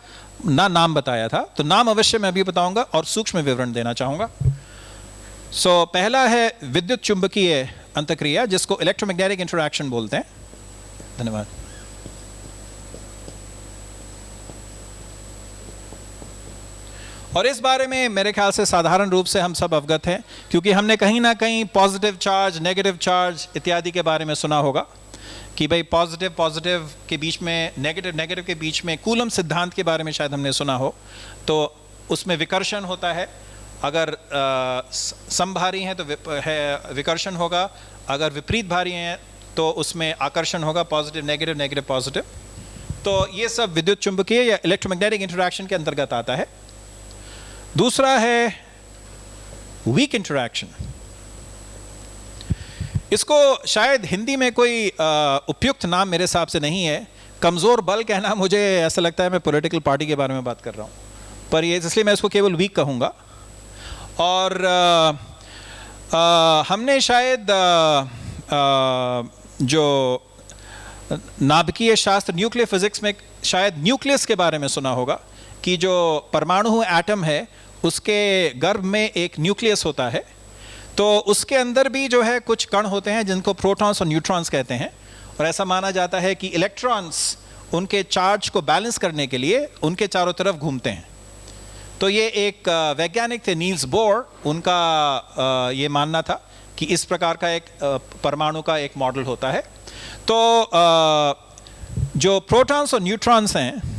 ना नाम बताया था, तो नाम अवश्य मैं अभी बताऊंगा और सूक्ष्म विवरण देना चाहूँगा। पहला है विद्युत चुंबकीय अंतक्रिया, जिसको इलेक्ट्रोमैग्नेटिक इंटरैक्शन बोलते हैं। धन्यवाद। और इस बारे में मेरे ख्याल से साधारण रूप से हम सब अवगत हैं, क्योंकि हमने कहीं ना कहीं पॉजिटिव चार्ज, नेगेटिव चार्ज इत्यादि के बारे में सुना होगा कि भाई पॉजिटिव के बीच में, नेगेटिव के बीच में कूलम सिद्धांत के बारे में शायद हमने सुना हो। तो उसमें विकर्षण होता है, अगर समभारी हैं तो विकर्षण होगा, अगर विपरीत भारी हैं तो उसमें आकर्षण होगा, पॉजिटिव नेगेटिव पॉजिटिव। तो ये सब विद्युत चुंबकीय या इलेक्ट्रोमैग्नेटिक इंटरैक्शन के अंतर्गत आता है। दूसरा है वीक इंटरैक्शन। इसको शायद हिंदी में कोई उपयुक्त नाम मेरे हिसाब से नहीं है। कमज़ोर बल कहना मुझे ऐसा लगता है मैं पॉलिटिकल पार्टी के बारे में बात कर रहा हूँ, पर ये इसलिए मैं इसको केवल वीक कहूँगा। और हमने शायद जो नाभिकीय शास्त्र, न्यूक्लियर फिजिक्स में शायद न्यूक्लियस के बारे में सुना होगा कि जो परमाणु एटम है उसके गर्भ में एक न्यूक्लियस होता है। तो उसके अंदर भी जो है कुछ कण होते हैं जिनको प्रोटॉन्स और न्यूट्रॉन्स कहते हैं। और ऐसा माना जाता है कि इलेक्ट्रॉन्स उनके चार्ज को बैलेंस करने के लिए उनके चारों तरफ घूमते हैं। तो ये एक वैज्ञानिक थे नील्स बोर, उनका ये मानना था कि इस प्रकार का एक परमाणु का एक मॉडल होता है। तो जो प्रोटॉन्स और न्यूट्रॉन्स हैं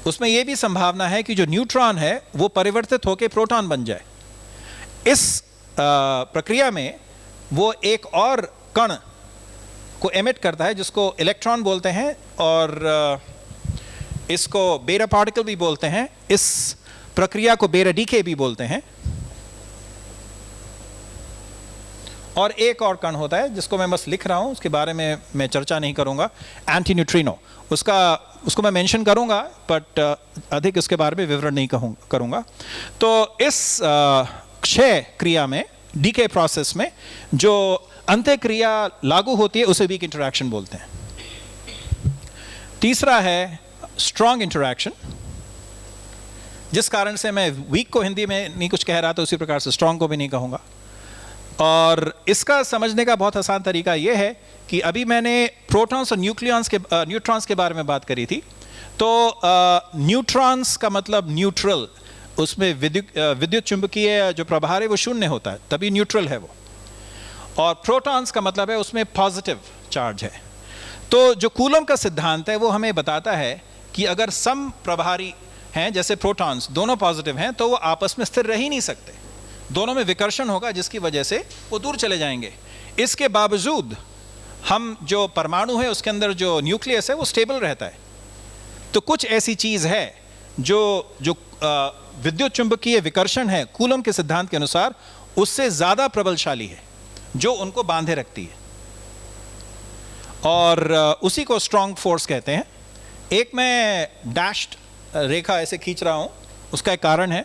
उसमें यह भी संभावना है कि जो न्यूट्रॉन है वो परिवर्तित होकर प्रोटॉन बन जाए। इस प्रक्रिया में वो एक और कण को एमिट करता है जिसको इलेक्ट्रॉन बोलते हैं, और इसको बेटा पार्टिकल भी बोलते हैं। इस प्रक्रिया को बेटा डीके भी बोलते हैं। और एक और कण होता है जिसको मैं बस लिख रहा हूं, उसके बारे में मैं चर्चा नहीं करूंगा, एंटी न्यूट्रिनो। उसको मैं मेंशन करूंगा बट अधिक इसके बारे में विवरण नहीं करूंगा। तो इस क्षय क्रिया में, डीके प्रोसेस में जो अंत्यक्रिया लागू होती है उसे वीक इंटरैक्शन बोलते हैं। तीसरा है स्ट्रॉन्ग इंटरैक्शन, जिस कारण से मैं वीक को हिंदी में नहीं कुछ कह रहा था उसी प्रकार से स्ट्रॉन्ग को भी नहीं कहूँगा। और इसका समझने का बहुत आसान तरीका यह है कि अभी मैंने प्रोटॉन्स और न्यूट्रॉन्स के बारे में बात करी थी। तो न्यूट्रॉन्स का मतलब न्यूट्रल, उसमें विद्युत चुंबकीय जो प्रभार है वो शून्य होता है, तभी न्यूट्रल है वो। और प्रोटॉन्स का मतलब है उसमें पॉजिटिव चार्ज है। तो जो कूलम का सिद्धांत है वो हमें बताता है कि अगर सम प्रभारी हैं, जैसे प्रोटॉन्स दोनों पॉजिटिव हैं, तो वो आपस में स्थिर रह ही नहीं सकते, दोनों में विकर्षण होगा जिसकी वजह से वो दूर चले जाएंगे। इसके बावजूद हम जो परमाणु है उसके अंदर जो न्यूक्लियस है वो स्टेबल रहता है। तो कुछ ऐसी चीज़ है जो विद्युत चुंबकीय विकर्षण है कूलम के सिद्धांत के अनुसार उससे ज़्यादा प्रबलशाली है, जो उनको बांधे रखती है, और उसी को स्ट्रॉन्ग फोर्स कहते हैं। एक मैं डैश्ड रेखा ऐसे खींच रहा हूँ, उसका एक कारण है।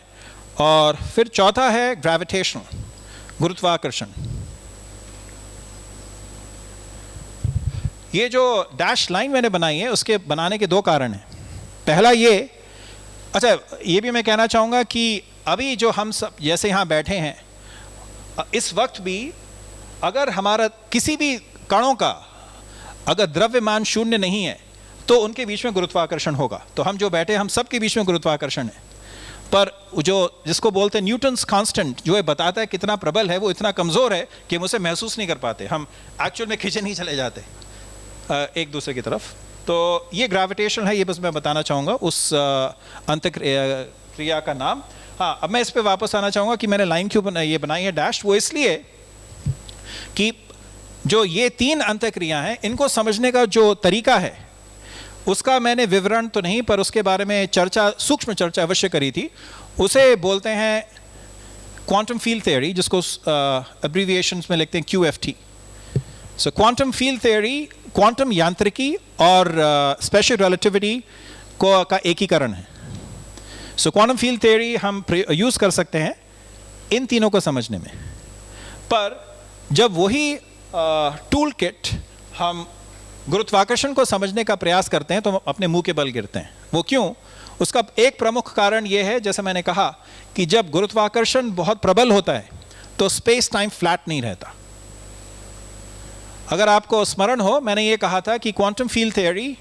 और फिर चौथा है ग्रेविटेशनल, गुरुत्वाकर्षण। ये जो डैश लाइन मैंने बनाई है उसके बनाने के दो कारण हैं। पहला ये, अच्छा ये भी मैं कहना चाहूँगा कि अभी जो हम सब जैसे यहाँ बैठे हैं, इस वक्त भी अगर हमारा किसी भी कणों का अगर द्रव्यमान शून्य नहीं है तो उनके बीच में गुरुत्वाकर्षण होगा। तो हम जो बैठे हम सब के बीच में गुरुत्वाकर्षण है, पर जो जिसको बोलते हैं न्यूटन्स कांस्टेंट, जो ये बताता है कितना प्रबल है, वो इतना कमज़ोर है कि हम उसे महसूस नहीं कर पाते, हम एक्चुअल में खिंचे नहीं चले जाते एक दूसरे की तरफ। तो ये ग्रेविटेशन है, ये बस मैं बताना चाहूँगा उस अंतःक्रिया का नाम। हाँ, अब मैं इस पे वापस आना चाहूँगा कि मैंने लाइन क्यों ये बनाई है डैश। वो इसलिए कि जो ये तीन अंतःक्रिया हैं, इनको समझने का जो तरीका है उसका मैंने विवरण तो नहीं, पर उसके बारे में चर्चा, सूक्ष्म चर्चा अवश्य करी थी। उसे बोलते हैं क्वांटम फील्ड थ्योरी, जिसको एब्रीविएशंस में लिखते हैं QFT। सो क्वांटम फील्ड थ्योरी क्वांटम यांत्रिकी और स्पेशल रिलेटिविटी को का एकीकरण है। सो क्वांटम फील्ड थ्योरी हम यूज़ कर सकते हैं इन तीनों को समझने में, पर जब वही टूल किट हम गुरुत्वाकर्षण को समझने का प्रयास करते हैं तो अपने मुंह के बल गिरते हैं। वो क्यों? उसका एक प्रमुख कारण ये है, जैसे मैंने कहा, कि जब गुरुत्वाकर्षण बहुत प्रबल होता है तो स्पेस टाइम फ्लैट नहीं रहता। अगर आपको स्मरण हो, मैंने ये कहा था कि quantum field theory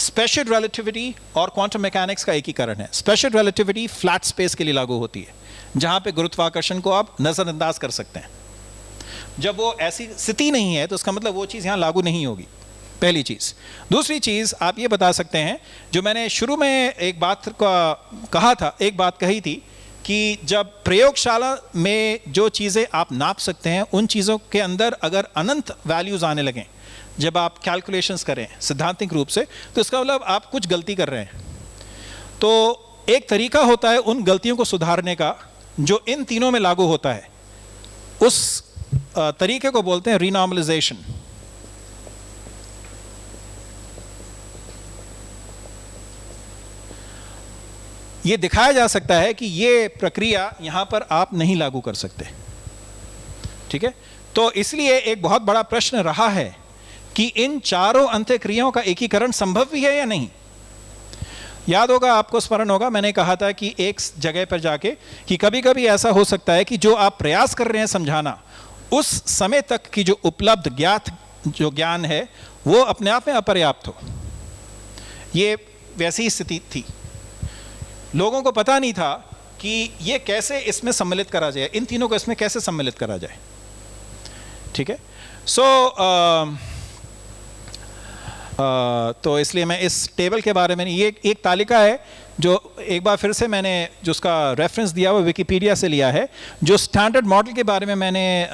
special relativity और क्वांटम मैकेनिक्स का एकीकरण है। स्पेशल रिलेटिविटी फ्लैट स्पेस के लिए लागू होती है, जहाँ पे गुरुत्वाकर्षण को आप नज़रअंदाज कर सकते हैं। जब वो ऐसी स्थिति नहीं है तो उसका मतलब वो चीज़ यहाँ लागू नहीं होगी, पहली चीज़। दूसरी चीज़ आप ये बता सकते हैं, जो मैंने शुरू में एक बात का कहा था, एक बात कही थी कि जब प्रयोगशाला में जो चीज़ें आप नाप सकते हैं, उन चीज़ों के अंदर अगर अनंत वैल्यूज़ आने लगें, जब आप कैलकुलेशंस करें सिद्धांतिक रूप से, तो इसका मतलब आप कुछ गलती कर रहे हैं। तो एक तरीका होता है उन गलतियों को सुधारने का जो इन तीनों में लागू होता है। उस तरीके को बोलते हैं रीनॉर्मलाइजेशन। ये दिखाया जा सकता है कि ये प्रक्रिया यहां पर आप नहीं लागू कर सकते, ठीक है। तो इसलिए एक बहुत बड़ा प्रश्न रहा है कि इन चारों अंतःक्रियाओं का एकीकरण संभव भी है या नहीं। याद होगा, आपको स्मरण होगा, मैंने कहा था कि एक जगह पर जाके कि कभी कभी ऐसा हो सकता है कि जो आप प्रयास कर रहे हैं समझाना, उस समय तक की जो उपलब्ध ज्ञात जो ज्ञान है वो अपने आप में अपर्याप्त हो। ये वैसी स्थिति थी, लोगों को पता नहीं था कि ये कैसे इसमें सम्मिलित करा जाए, इन तीनों को इसमें कैसे सम्मिलित करा जाए, ठीक है। तो इसलिए मैं इस टेबल के बारे में, ये एक तालिका है जो एक बार फिर से मैंने जो उसका रेफरेंस दिया वो विकिपीडिया से लिया है। जो स्टैंडर्ड मॉडल के बारे में मैंने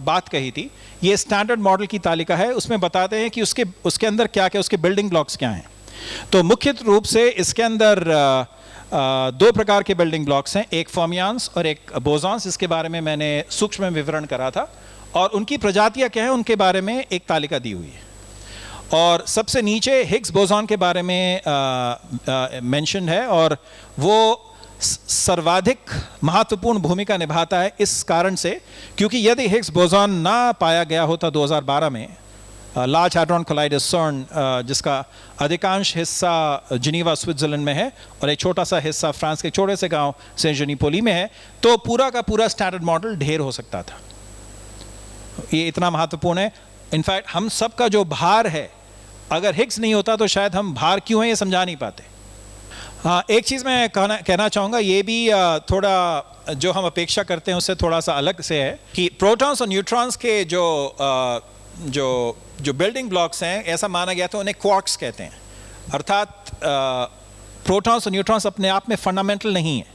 बात कही थी, ये स्टैंडर्ड मॉडल की तालिका है। उसमें बताते हैं कि उसके अंदर क्या क्या, उसके बिल्डिंग ब्लॉक्स क्या हैं। तो मुख्य रूप से इसके अंदर दो प्रकार के बिल्डिंग ब्लॉक्स हैं, एक फर्मियंस और एक बोसॉन्स। इसके बारे में मैंने सूक्ष्म विवरण करा था, और उनकी प्रजातियां क्या हैं उनके बारे में एक तालिका दी हुई है। और सबसे नीचे हिग्स बोसॉन के बारे में मेंशन है, और वो सर्वाधिक महत्वपूर्ण भूमिका निभाता है इस कारण से क्योंकि यदि हिग्स बोसॉन ना पाया गया होता 2012 में, लार्ज हैड्रॉन कोलाइडर CERN, जिसका अधिकांश हिस्सा जिनीवा स्विट्जरलैंड में है और एक छोटा सा हिस्सा फ्रांस के छोटे से गांव सेंट जेनी पोली में है, तो पूरा का पूरा स्टैंडर्ड मॉडल ढेर हो सकता था। ये इतना महत्वपूर्ण है। इनफैक्ट हम सब का जो भार है, अगर हिग्स नहीं होता तो शायद हम भार क्यों है ये समझा नहीं पाते। हाँ, एक चीज़ मैं कहना चाहूँगा, ये भी थोड़ा जो हम अपेक्षा करते हैं उससे थोड़ा सा अलग से है कि प्रोटॉन्स और न्यूट्रॉन्स के जो बिल्डिंग ब्लॉक्स हैं, ऐसा माना गया था उन्हें क्वार्क्स कहते हैं। अर्थात प्रोटॉन्स और न्यूट्रॉन्स अपने आप में फंडामेंटल नहीं है।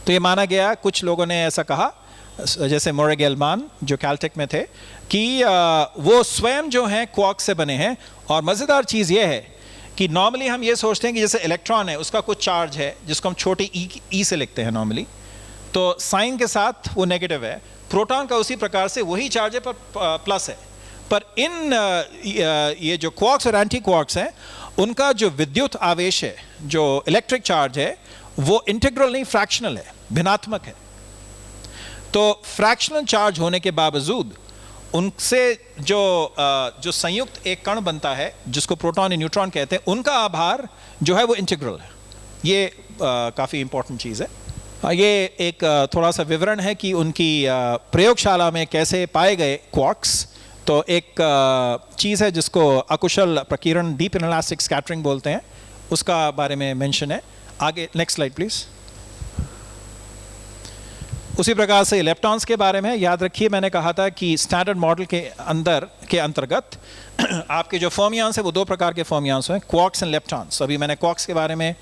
तो ये माना गया, कुछ लोगों ने ऐसा कहा, जैसे मोरे गेलमान जो कैलटेक में थे, कि वो स्वयं जो हैं क्वार्क से बने हैं। और मज़ेदार चीज़ ये है कि नॉर्मली हम ये सोचते हैं कि जैसे इलेक्ट्रॉन है उसका कुछ चार्ज है जिसको हम छोटे ई से लिखते हैं नॉर्मली, तो साइन के साथ वो नेगेटिव है। प्रोटॉन का उसी प्रकार से वही चार्ज है पर प्लस है। पर इन ये जो क्वार्क्स और एंटी क्वार्क्स हैं, उनका जो विद्युत आवेश है, जो इलेक्ट्रिक चार्ज है, वो इंटीग्रल नहीं, फ्रैक्शनल है, भिन्नात्मक है। तो फ्रैक्शनल चार्ज होने के बावजूद उनसे जो संयुक्त एक कण बनता है जिसको प्रोटॉन या न्यूट्रॉन कहते हैं, उनका आभार जो है वो इंटीग्रल है। ये काफ़ी इंपॉर्टेंट चीज़ है। ये एक थोड़ा सा विवरण है कि उनकी प्रयोगशाला में कैसे पाए गए क्वार्क्स। तो एक चीज़ है जिसको अकुशल प्रकीर्णन, डीप इनलास्टिक स्कैटरिंग बोलते हैं, उसका बारे में मेंशन है। आगे नेक्स्ट स्लाइड प्लीज़। उसी प्रकार से इलेक्ट्रॉन्स के बारे में याद रखिए, मैंने कहा था कि स्टैंडर्ड मॉडल के अंतर्गत आपके जो फर्मियंस है वो दो प्रकार के फर्मियंस हैं, क्वार्क्स एंड लेप्टॉन्स। अभी मैंने क्वार्क्स के बारे में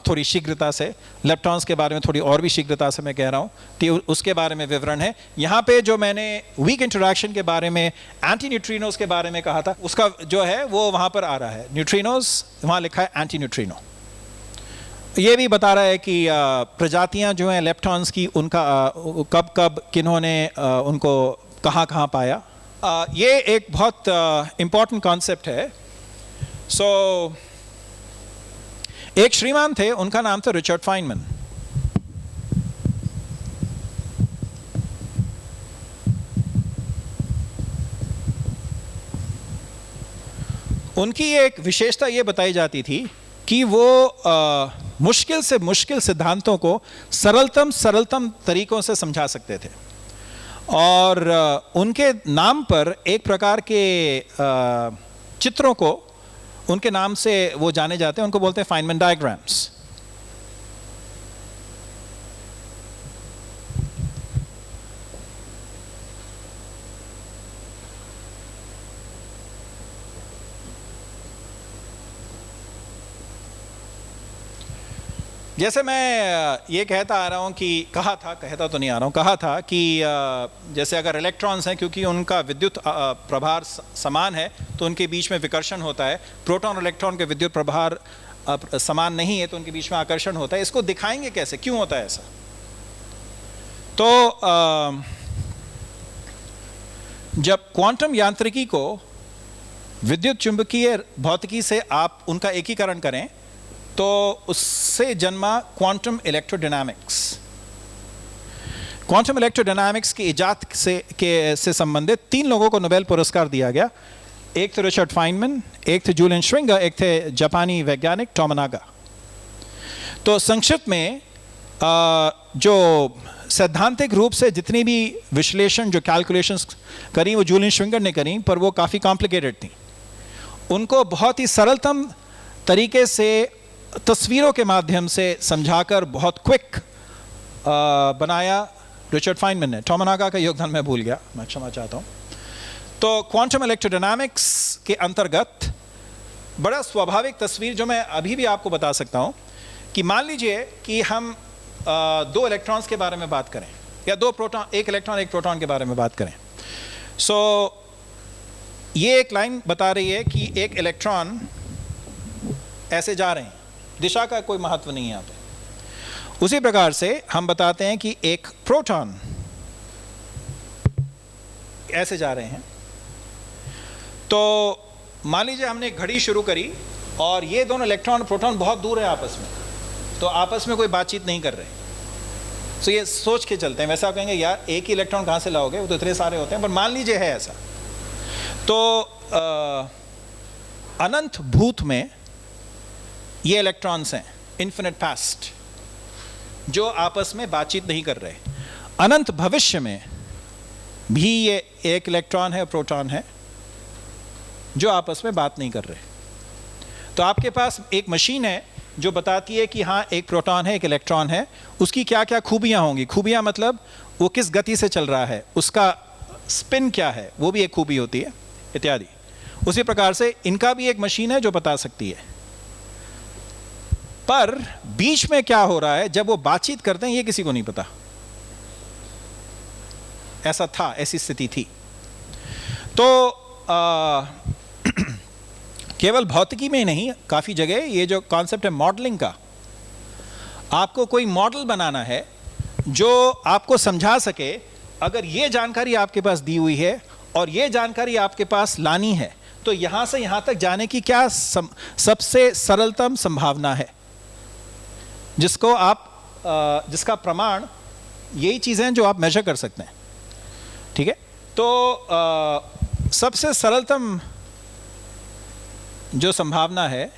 थोड़ी शीघ्रता से, लेप्टॉन्स के बारे में थोड़ी और भी शीघ्रता से मैं कह रहा हूँ, तो उसके बारे में विवरण है। यहाँ पे जो मैंने वीक इंटरैक्शन के बारे में, एंटी न्यूट्रिनोज के बारे में कहा था, उसका जो है वो वहाँ पर आ रहा है। न्यूट्रिनोज वहाँ लिखा है एंटी न्यूट्रिनो। ये भी बता रहा है कि प्रजातियां जो हैं लेप्टॉन्स की, उनका कब कब किन्होंने उनको कहाँ कहाँ पाया। ये एक बहुत इम्पॉर्टेंट कॉन्सेप्ट है। एक श्रीमान थे, उनका नाम था रिचर्ड फाइनमैन। उनकी एक विशेषता ये बताई जाती थी कि वो मुश्किल से मुश्किल सिद्धांतों को सरलतम तरीकों से समझा सकते थे। और उनके नाम पर एक प्रकार के चित्रों को उनके नाम से वो जाने जाते हैं, उनको बोलते हैं फाइनमैन डायग्राम्स। जैसे मैं ये कहता आ रहा हूँ कि कहा था कि जैसे अगर इलेक्ट्रॉन्स हैं, क्योंकि उनका विद्युत प्रभार समान है तो उनके बीच में विकर्षण होता है। प्रोटॉन और इलेक्ट्रॉन के विद्युत प्रभार समान नहीं है तो उनके बीच में आकर्षण होता है। इसको दिखाएंगे कैसे, क्यों होता है ऐसा? तो जब क्वांटम यांत्रिकी को विद्युत चुंबकीय भौतिकी से आप उनका एकीकरण करें तो उससे जन्मा क्वांटम इलेक्ट्रोडायनामिक्स। क्वांटम इलेक्ट्रोडायनामिक्स की इजाद से संबंधित 3 लोगों को नोबेल पुरस्कार दिया गया। एक थे रिचर्ड फाइनमैन, एक थे जूलियन श्विंगर, एक थे जापानी वैज्ञानिक टोमनागा। तो संक्षिप्त में जो सैद्धांतिक रूप से जितनी भी विश्लेषण, जो कैलकुलेशंस करी वो जूलियन श्विंगर ने करी, पर वो काफ़ी कॉम्प्लिकेटेड थी। उनको बहुत ही सरलतम तरीके से तस्वीरों के माध्यम से समझाकर बहुत क्विक बनाया रिचर्ड फाइनमैन ने। टोमनागा का योगदान मैं भूल गया, मैं क्षमा चाहता हूँ। तो क्वांटम इलेक्ट्रोडायनामिक्स के अंतर्गत बड़ा स्वाभाविक तस्वीर जो मैं अभी भी आपको बता सकता हूँ कि मान लीजिए कि हम 2 इलेक्ट्रॉन्स के बारे में बात करें, या 2 प्रोटॉन, एक इलेक्ट्रॉन एक प्रोटॉन के बारे में बात करें। ये एक लाइन बता रही है कि एक इलेक्ट्रॉन ऐसे जा रहे हैं, दिशा का कोई महत्व नहीं है यहाँ पे। उसी प्रकार से हम बताते हैं कि एक प्रोटॉन ऐसे जा रहे हैं। तो मान लीजिए हमने एक घड़ी शुरू करी और ये दोनों इलेक्ट्रॉन और प्रोटॉन बहुत दूर है आपस में, तो आपस में कोई बातचीत नहीं कर रहे। तो ये सोच के चलते हैं। वैसे आप कहेंगे यार एक ही इलेक्ट्रॉन कहाँ से लाओगे, वो तो इतने सारे होते हैं, पर मान लीजिए है ऐसा। तो अनंत भूत में ये इलेक्ट्रॉन्स हैं, इन्फिनिट पास्ट, जो आपस में बातचीत नहीं कर रहे। अनंत भविष्य में भी ये एक इलेक्ट्रॉन है, प्रोटॉन है, जो आपस में बात नहीं कर रहे। तो आपके पास एक मशीन है जो बताती है कि हाँ एक प्रोटॉन है, एक इलेक्ट्रॉन है, उसकी क्या क्या खूबियाँ होंगी। खूबियाँ मतलब वो किस गति से चल रहा है, उसका स्पिन क्या है, वो भी एक खूबी होती है, इत्यादि। उसी प्रकार से इनका भी एक मशीन है जो बता सकती है। पर बीच में क्या हो रहा है जब वो बातचीत करते हैं, ये किसी को नहीं पता। ऐसा था, ऐसी स्थिति थी। तो केवल भौतिकी में ही नहीं, काफ़ी जगह ये जो कॉन्सेप्ट है मॉडलिंग का, आपको कोई मॉडल बनाना है जो आपको समझा सके, अगर ये जानकारी आपके पास दी हुई है और ये जानकारी आपके पास लानी है, तो यहाँ से यहाँ तक जाने की क्या सबसे सरलतम संभावना है, जिसको आप जिसका प्रमाण यही चीज़ें हैं जो आप मेजर कर सकते हैं। ठीक है, तो सबसे सरलतम जो संभावना है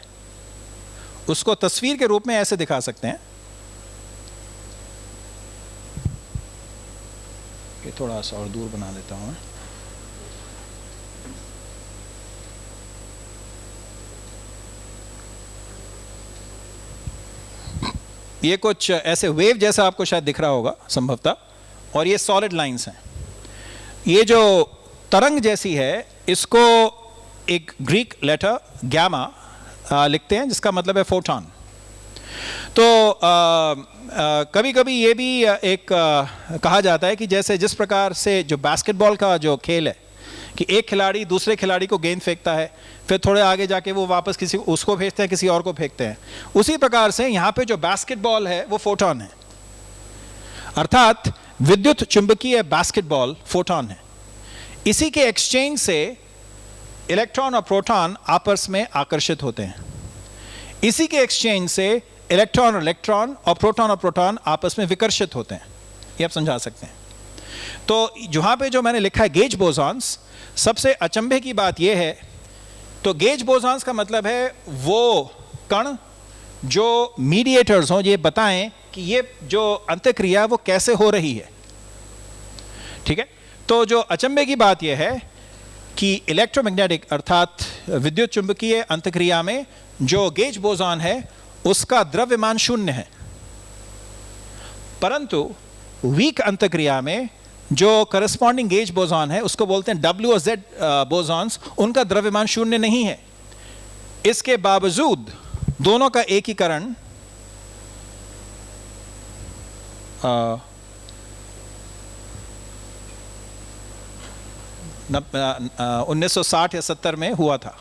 उसको तस्वीर के रूप में ऐसे दिखा सकते हैं कि थोड़ा सा और दूर बना देता हूं मैं। ये कुछ ऐसे वेव जैसा आपको शायद दिख रहा होगा संभवतः, और ये सॉलिड लाइंस हैं। ये जो तरंग जैसी है इसको एक ग्रीक लेटर गैमा लिखते हैं, जिसका मतलब है फोटॉन। तो कभी कभी ये भी एक कहा जाता है कि जैसे जिस प्रकार से जो बास्केटबॉल का जो खेल है कि एक खिलाड़ी दूसरे खिलाड़ी को गेंद फेंकता है, फिर थोड़े आगे जाके वो वापस किसी उसको भेजते हैं, किसी और को फेंकते हैं, उसी प्रकार से यहाँ पे जो बास्केटबॉल है वो फोटॉन है, अर्थात विद्युत चुंबकीय बास्केटबॉल फोटॉन है। इसी के एक्सचेंज से इलेक्ट्रॉन और प्रोटॉन आपस में आकर्षित होते हैं। इसी के एक्सचेंज से इलेक्ट्रॉन और प्रोटॉन आपस में विकर्षित होते हैं। ये आप समझा सकते हैं। तो जहाँ पे जो मैंने लिखा है गेज बोसॉन्स, सबसे अचंभे की बात यह है, तो गेज बोसॉन्स का मतलब है वो कण जो मीडिएटर्स हों, ये बताएं कि ये जो अंतःक्रिया वो कैसे हो रही है। ठीक है। तो जो अचंभे की बात यह है कि इलेक्ट्रोमैग्नेटिक अर्थात विद्युत चुंबकीय अंतःक्रिया में जो गेज बोसॉन है उसका द्रव्यमान शून्य है, परंतु वीक अंतःक्रिया में जो करस्पॉन्डिंग गेज बोसॉन है उसको बोलते हैं W और Z बोसॉन्स, उनका द्रव्यमान शून्य नहीं है। इसके बावजूद दोनों का एकीकरण 1960 या 70 में हुआ था,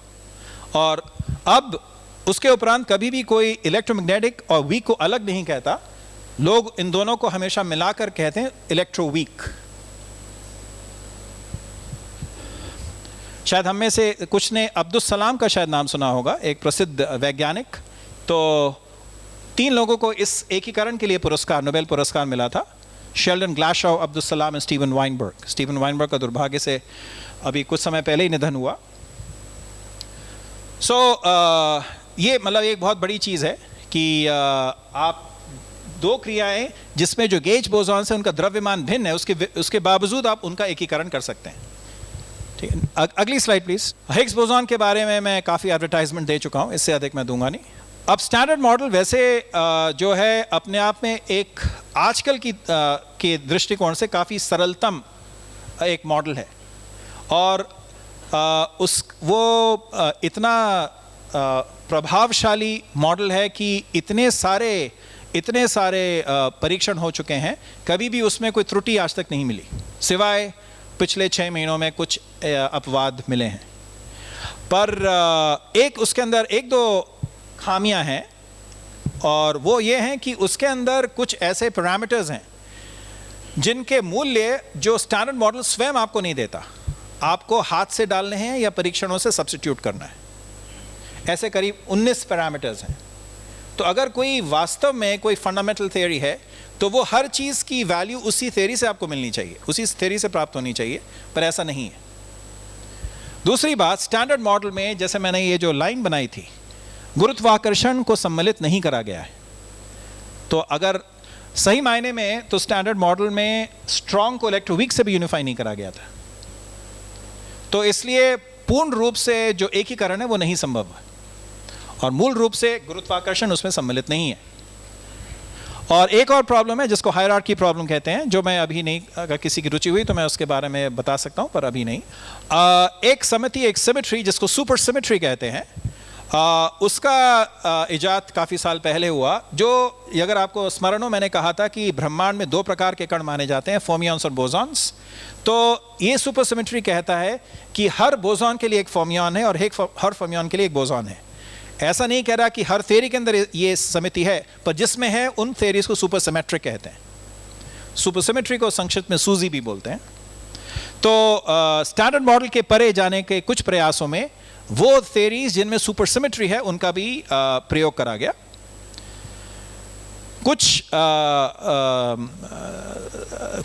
और अब उसके उपरांत कभी भी कोई इलेक्ट्रोमैग्नेटिक और वीक को अलग नहीं कहता। लोग इन दोनों को हमेशा मिलाकर कहते हैं इलेक्ट्रोवीक। शायद हम में से कुछ ने अब्दुल सलाम का शायद नाम सुना होगा, एक प्रसिद्ध वैज्ञानिक। तो 3 लोगों को इस एकीकरण के लिए पुरस्कार, नोबेल पुरस्कार मिला था, शेल्डन ग्लासोव, अब्दुल सलाम और स्टीवन वाइनबर्ग। स्टीवन वाइनबर्ग का दुर्भाग्य से अभी कुछ समय पहले ही निधन हुआ। ये मतलब एक बहुत बड़ी चीज़ है कि आप 2 क्रियाएं जिसमें जो गेज बोसॉन से उनका द्रव्यमान भिन्न है, उसके बावजूद आप उनका एकीकरण कर सकते हैं। ठीक है। अगली स्लाइड प्लीज। हिग्स बोसॉन के बारे में मैं काफ़ी एडवर्टाइजमेंट दे चुका हूँ, इससे अधिक मैं दूंगा नहीं। अब स्टैंडर्ड मॉडल वैसे जो है अपने आप में एक आजकल के दृष्टिकोण से काफ़ी सरलतम एक मॉडल है, और वो इतना प्रभावशाली मॉडल है कि इतने सारे परीक्षण हो चुके हैं, कभी भी उसमें कोई त्रुटि आज तक नहीं मिली, सिवाय पिछले 6 महीनों में कुछ अपवाद मिले हैं। पर एक उसके अंदर 1-2 खामियां हैं, और वो ये हैं कि उसके अंदर कुछ ऐसे पैरामीटर्स हैं जिनके मूल्य जो स्टैंडर्ड मॉडल स्वयं आपको नहीं देता, आपको हाथ से डालने हैं या परीक्षणों से सब्स्टिट्यूट करना है। ऐसे करीब 19 पैरामीटर्स हैं। तो अगर कोई वास्तव में कोई फंडामेंटल थ्योरी है तो वो हर चीज़ की वैल्यू उसी थ्योरी से आपको मिलनी चाहिए, उसी थ्योरी से प्राप्त होनी चाहिए, पर ऐसा नहीं है। दूसरी बात, स्टैंडर्ड मॉडल में जैसे मैंने ये जो लाइन बनाई थी, गुरुत्वाकर्षण को सम्मिलित नहीं करा गया है। तो अगर सही मायने में तो स्टैंडर्ड मॉडल में स्ट्रॉन्ग को इलेक्ट्रोवीक से भी यूनिफाई नहीं करा गया था, तो इसलिए पूर्ण रूप से जो एकीकरण है वो नहीं संभव है, और मूल रूप से गुरुत्वाकर्षण उसमें सम्मिलित नहीं है। और एक और प्रॉब्लम है जिसको हायरार्की प्रॉब्लम कहते हैं, जो मैं अभी नहीं, अगर किसी की रुचि हुई तो मैं उसके बारे में बता सकता हूं, पर अभी नहीं। एक समिति, एक सिमेट्री जिसको सुपर सिमेट्री कहते हैं, उसका इजाद काफ़ी साल पहले हुआ। जो अगर आपको स्मरण हो, मैंने कहा था कि ब्रह्मांड में 2 प्रकार के कण माने जाते हैं, फर्मियंस और बोसॉन्स। तो ये सुपर सिमेट्री कहता है कि हर बोसॉन के लिए एक फर्मियन है और हर फर्मियन के लिए एक बोसॉन है। ऐसा नहीं कह रहा कि हर थ्योरी के अंदर ये समिति है, पर जिसमें है उन थ्योरीज को सुपर सिमेट्रिक कहते हैं। सुपर सिमेट्री को संक्षिप्त में सूजी भी बोलते हैं। तो स्टैंडर्ड मॉडल के परे जाने के कुछ प्रयासों में वो थ्योरीज जिनमें सुपर सिमेट्री है उनका भी प्रयोग करा गया।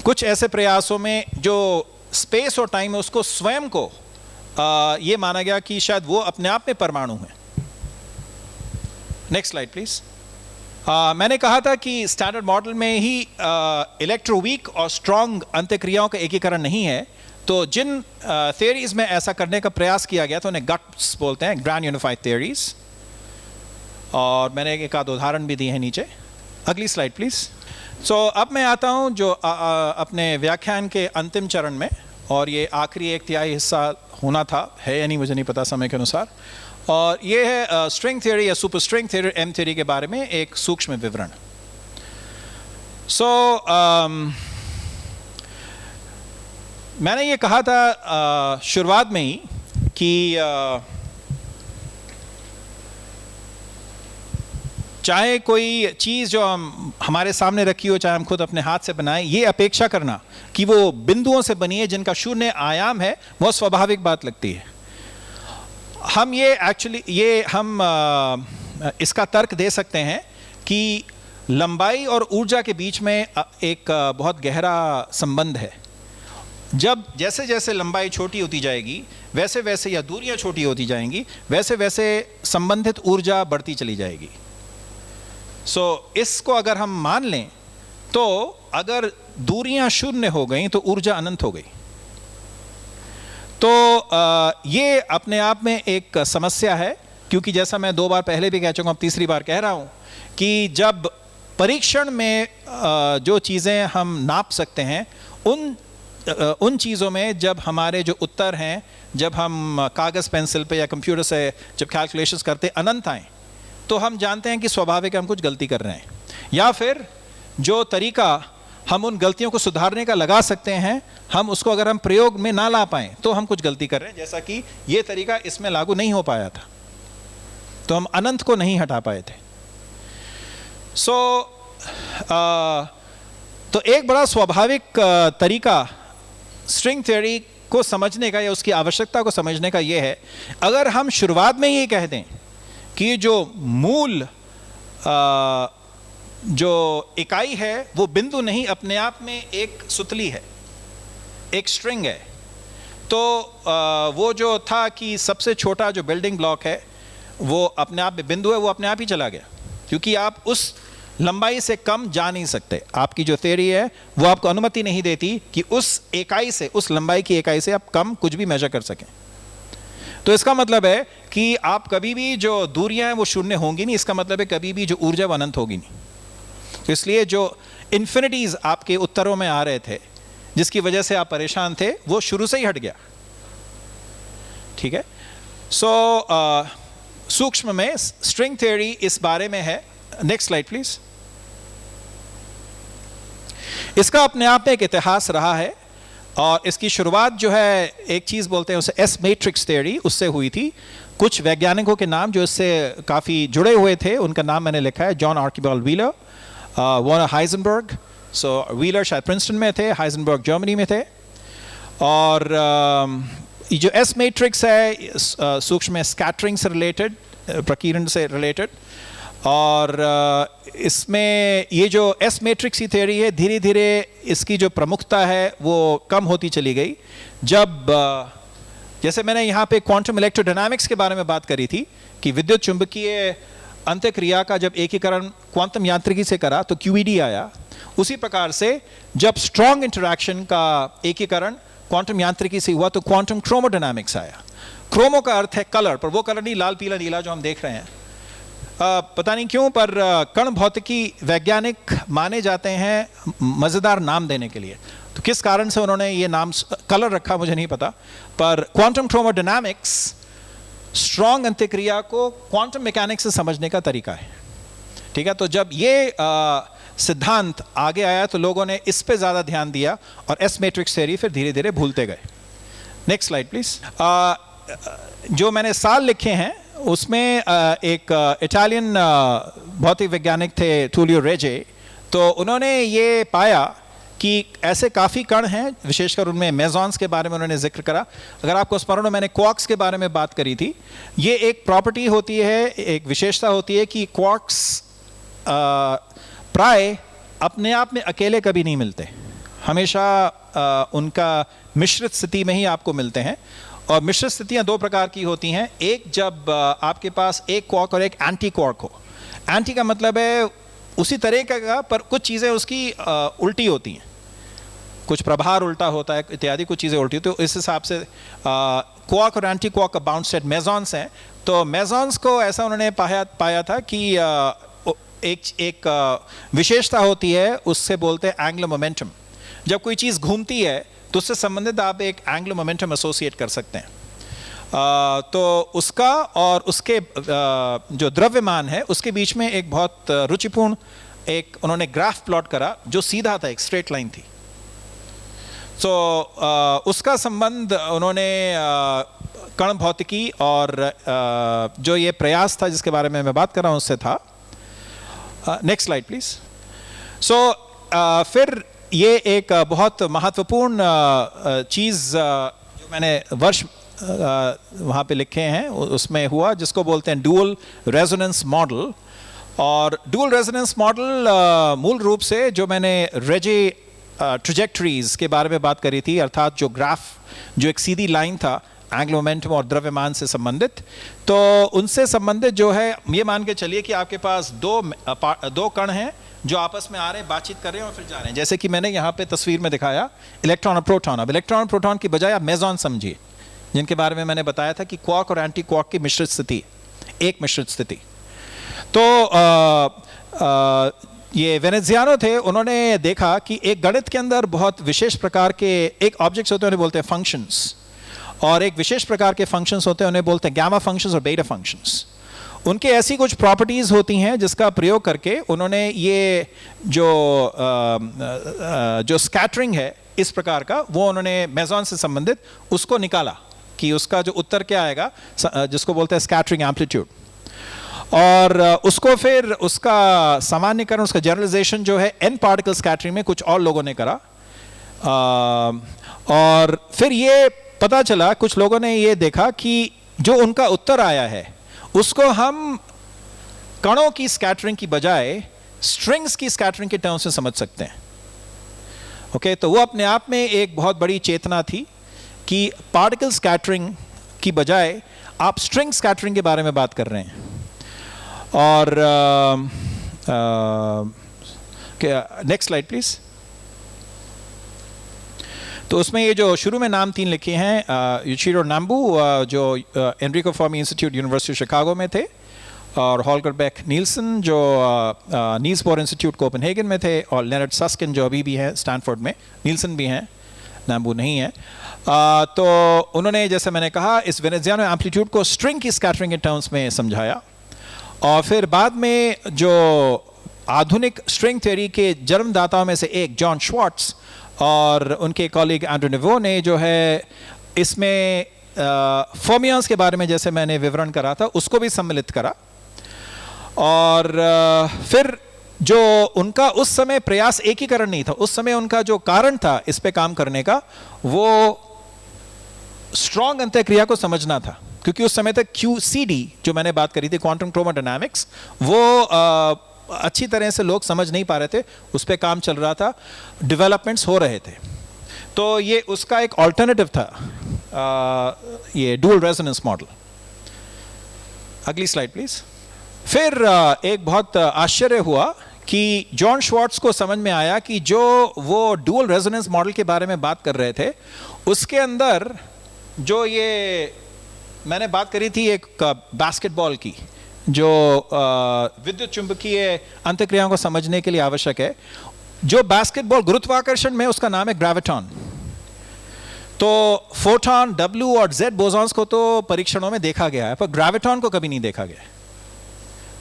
कुछ ऐसे प्रयासों में जो स्पेस और टाइम है उसको स्वयं को ये माना गया कि शायद वो अपने आप में परमाणु है। Next slide please. मैंने कहा था कि स्टैंडर्ड मॉडल में ही इलेक्ट्रोवीक और स्ट्रॉन्ग अंतःक्रियाओं का एकीकरण नहीं है, तो जिन थियरीज में ऐसा करने का प्रयास किया गया तो उन्हें गट्स बोलते हैं, ग्रैंड यूनिफाइड थियरीज, और मैंने एक आध उदाहरण भी दिए हैं नीचे। अगली स्लाइड प्लीज। सो अब मैं आता हूं जो अपने व्याख्यान के अंतिम चरण में, और ये आखिरी एक तिहाई हिस्सा होना था, है या नहीं मुझे नहीं पता समय के अनुसार, और ये है स्ट्रिंग थ्योरी या super string theory, M theory के बारे में एक सूक्ष्म विवरण। मैंने ये कहा था शुरुआत में ही कि चाहे कोई चीज़ जो हमारे सामने रखी हो, चाहे हम खुद अपने हाथ से बनाएं, ये अपेक्षा करना कि वो बिंदुओं से बनी है जिनका शून्य आयाम है, बहुत स्वाभाविक बात लगती है। हम इसका तर्क दे सकते हैं कि लंबाई और ऊर्जा के बीच में एक बहुत गहरा संबंध है। जब जैसे जैसे लंबाई छोटी होती जाएगी वैसे वैसे, या दूरियां छोटी होती जाएंगी, वैसे वैसे संबंधित ऊर्जा बढ़ती चली जाएगी। इसको अगर हम मान लें तो अगर दूरियां शून्य हो गई तो ऊर्जा अनंत हो गई। तो ये अपने आप में एक समस्या है, क्योंकि जैसा मैं 2 बार पहले भी कह चुका हूं, अब तीसरी बार कह रहा हूं कि जब परीक्षण में जो चीज़ें हम नाप सकते हैं, उन चीज़ों में जब हमारे जो उत्तर हैं, जब हम कागज़ पेंसिल पे या कंप्यूटर से जब कैलकुलेशंस करते अनंत आएँ, तो हम जानते हैं कि स्वाभाविक हम कुछ गलती कर रहे हैं, या फिर जो तरीका हम उन गलतियों को सुधारने का लगा सकते हैं, हम उसको अगर हम प्रयोग में ना ला पाएँ तो हम कुछ गलती कर रहे हैं। जैसा कि ये तरीका इसमें लागू नहीं हो पाया था, तो हम अनंत को नहीं हटा पाए थे। तो एक बड़ा स्वाभाविक तरीका स्ट्रिंग थ्योरी को समझने का या उसकी आवश्यकता को समझने का ये है, अगर हम शुरुआत में ये कह दें कि जो मूल जो इकाई है वो बिंदु नहीं, अपने आप में एक सुतली है, एक स्ट्रिंग है, तो वो जो था कि सबसे छोटा जो बिल्डिंग ब्लॉक है वो अपने आप में बिंदु है, वो अपने आप ही चला गया, क्योंकि आप उस लंबाई से कम जा नहीं सकते। आपकी जो थ्योरी है वो आपको अनुमति नहीं देती कि उस इकाई से, उस लंबाई की इकाई से आप कम कुछ भी मेजर कर सकें। तो इसका मतलब है कि आप कभी भी जो दूरियां हैं वो शून्य होंगी नहीं, इसका मतलब है कभी भी जो ऊर्जा वो अनंत होगी नहीं। तो इसलिए जो इन्फिनिटीज आपके उत्तरों में आ रहे थे, जिसकी वजह से आप परेशान थे, वो शुरू से ही हट गया। ठीक है। सूक्ष्म में स्ट्रिंग थ्योरी इस बारे में है। Next slide please. इसका अपने आप में एक इतिहास रहा है, और इसकी शुरुआत जो है, एक चीज़ बोलते हैं उसे एस मैट्रिक्स थ्योरी, उससे हुई थी। कुछ वैज्ञानिकों के नाम जो इससे काफ़ी जुड़े हुए थे, उनका नाम मैंने लिखा है, John Archibald wheeler, Werner Heisenberg. Wheeler शायद प्रिंसटन में थे, हाइजेनबर्ग जर्मनी में थे। और ये जो एस मैट्रिक्स है सूक्ष्म में स्कैटरिंग से रिलेटेड, प्रकीर्णन से रिलेटेड, और इसमें ये जो एस मैट्रिक्स की थ्योरी है, धीरे धीरे इसकी जो प्रमुखता है वो कम होती चली गई। जब जैसे मैंने यहाँ पे क्वांटम इलेक्ट्रोडायनामिक्स के बारे में बात करी थी कि विद्युत चुंबकीय अंतःक्रिया का जब एकीकरण क्वांटम यांत्रिकी से करा तो क्यूईडी आया, उसी प्रकार से जब स्ट्रॉन्ग इंटरैक्शन का एकीकरण क्वांटम यांत्रिकी से हुआ तो क्वांटम क्रोमोडायनामिक्स आया। क्रोमो का अर्थ है कलर, पर वो कलर नहीं लाल पीला नीला जो हम देख रहे हैं। पता नहीं क्यों, पर कण भौतिकी वैज्ञानिक माने जाते हैं मज़ेदार नाम देने के लिए। तो किस कारण से उन्होंने ये नाम कलर रखा मुझे नहीं पता, पर क्वांटम क्रोमोडायनामिक्स स्ट्रॉन्ग अंतःक्रिया को क्वांटम मैकेनिक्स से समझने का तरीका है। ठीक है। तो जब ये सिद्धांत आगे आया तो लोगों ने इस पे ज़्यादा ध्यान दिया और एस मैट्रिक्स थ्योरी फिर धीरे धीरे भूलते गए। Next slide please. जो मैंने साल लिखे हैं उसमें एक इटालियन भौतिक वैज्ञानिक थे टूलियो रेजे, तो उन्होंने ये पाया कि ऐसे काफ़ी कण हैं, विशेषकर उनमें मेसॉन्स के बारे में उन्होंने जिक्र करा। अगर आपको स्मरण हो, मैंने क्वार्क्स के बारे में बात करी थी। ये एक प्रॉपर्टी होती है, एक विशेषता होती है कि क्वार्क्स प्राय अपने आप में अकेले कभी नहीं मिलते, हमेशा उनका मिश्रित स्थिति में ही आपको मिलते हैं। और मिश्रित स्थितियां दो प्रकार की होती हैं। एक, जब आपके पास एक क्वार्क और एक एंटी क्वार्क हो। एंटी का मतलब है उसी तरह का, पर कुछ चीज़ें उसकी उल्टी होती हैं, कुछ प्रभार उल्टा होता है इत्यादि, कुछ चीज़ें उल्टी होती हैं। तो इस हिसाब से क्वार्क और एंटी क्वार्क का बाउंड स्टेट मेसॉन्स हैं। तो मेसॉन्स को ऐसा उन्होंने पाया था कि एक विशेषता होती है, उससे बोलते हैं एंगुलर मोमेंटम। जब कोई चीज़ घूमती है तो उससे संबंधित आप एक एंगुलर मोमेंटम एसोसिएट कर सकते हैं। तो उसका और उसके जो द्रव्यमान है उसके बीच में एक बहुत रुचिपूर्ण एक उन्होंने ग्राफ प्लॉट करा जो सीधा था, एक स्ट्रेट लाइन थी। तो उसका संबंध उन्होंने कण भौतिकी और जो ये प्रयास था जिसके बारे में मैं बात कर रहा हूँ उससे था। Next slide please. सो फिर ये एक बहुत महत्वपूर्ण चीज़ जो मैंने वर्ष वहाँ पे लिखे हैं उसमें हुआ, जिसको बोलते हैं डुअल रेजोनेंस मॉडल। और डुअल रेजोनेंस मॉडल मूल रूप से जो मैंने रेजे ट्रैजेक्टरीज के बारे में बात करी थी, अर्थात जो ग्राफ, जो एक सीधी लाइन था एंगुलर मोमेंटम और द्रव्यमान से संबंधित, तो उनसे संबंधित जो है, ये मान के चलिए कि आपके पास दो कण हैं जो आपस में आ रहे हैं, बातचीत कर रहे हैं और फिर जा रहे हैं। जैसे कि मैंने यहाँ पे तस्वीर में दिखाया इलेक्ट्रॉन और प्रोटॉन। अब इलेक्ट्रॉन और प्रोटॉन की बजाय आप मेसॉन समझिए, जिनके बारे में मैंने बताया था कि क्वार्क और एंटी क्वार्क की मिश्रित स्थिति, एक मिश्रित स्थिति। तो ये वेनेजियानो थे, उन्होंने देखा कि एक गणित के अंदर बहुत विशेष प्रकार के एक ऑब्जेक्ट्स होते हैं, उन्हें बोलते हैं फंक्शंस, और एक विशेष प्रकार के फंक्शंस होते हैं, उन्हें बोलते हैं गामा फंक्शंस और बीटा फंक्शंस। उनके ऐसी कुछ प्रॉपर्टीज़ होती हैं जिसका प्रयोग करके उन्होंने ये जो स्कैटरिंग है इस प्रकार का, वो उन्होंने मेसॉन से संबंधित उसको निकाला कि उसका जो उत्तर क्या आएगा, जिसको बोलते हैं स्कैटरिंग एम्पलीट्यूड। और उसको फिर उसका सामान्यकरण, उसका जनरलाइजेशन जो है एन पार्टिकल स्कैटरिंग में कुछ और लोगों ने करा। और फिर ये पता चला, कुछ लोगों ने ये देखा कि जो उनका उत्तर आया है उसको हम कणों की स्कैटरिंग की बजाय स्ट्रिंग्स की स्कैटरिंग के टर्म्स में समझ सकते हैं। ओके, तो वो अपने आप में एक बहुत बड़ी चेतना थी कि पार्टिकल स्कैटरिंग की बजाय आप स्ट्रिंग स्कैटरिंग के बारे में बात कर रहे हैं। और नेक्स्ट स्लाइड प्लीज। तो उसमें ये जो शुरू में नाम 3 लिखे हैं, यूचिरो नाम्बू जो Enrico Fermi institute university Chicago में थे, और हॉलगर बेक नील्सन जो नील्स बोर इंस्टीट्यूट कोपेनहेगन में थे, और लेनर्ड सस्किन जो अभी भी हैं स्टैनफोर्ड में। नील्सन भी हैं, नाम्बू नहीं है। तो उन्होंने, जैसे मैंने कहा, इस वेनेजियानो एम्पलीट्यूड को स्ट्रिंग की स्कैटरिंग के टर्म्स में समझाया। और फिर बाद में जो आधुनिक स्ट्रिंग थ्योरी के जन्मदाताओं में से एक जॉन श्वार्ट्ज और उनके कॉलीग एंड्रू नेवो ने जो है इसमें फर्मियंस के बारे में, जैसे मैंने विवरण करा था, उसको भी सम्मिलित करा। और फिर जो उनका उस समय प्रयास एकीकरण नहीं था, उस समय उनका जो कारण था इस पे काम करने का, वो स्ट्रॉन्ग अंतःक्रिया को समझना था। क्योंकि उस समय तक QCD जो मैंने बात करी थी, क्वांटम क्रोमोडायनामिक्स, वो अच्छी तरह से लोग समझ नहीं पा रहे थे, उस पर काम चल रहा था, डेवलपमेंट्स हो रहे थे। तो ये उसका एक ऑल्टरनेटिव था, ये डुअल रेजोनेंस मॉडल। अगली स्लाइड प्लीज। फिर एक बहुत आश्चर्य हुआ कि जॉन श्वार्ट्ज को समझ में आया कि जो वो डुअल रेजोनेंस मॉडल के बारे में बात कर रहे थे, उसके अंदर जो ये मैंने बात करी थी एक बास्केटबॉल की, जो विद्युत चुंबकीय अंतःक्रियाओं को समझने के लिए आवश्यक है, जो बास्केटबॉल गुरुत्वाकर्षण में, उसका नाम है ग्रेविटॉन। तो फोटॉन, W और Z बोसॉन्स को तो परीक्षणों में देखा गया है, पर ग्रेविटॉन को कभी नहीं देखा गया।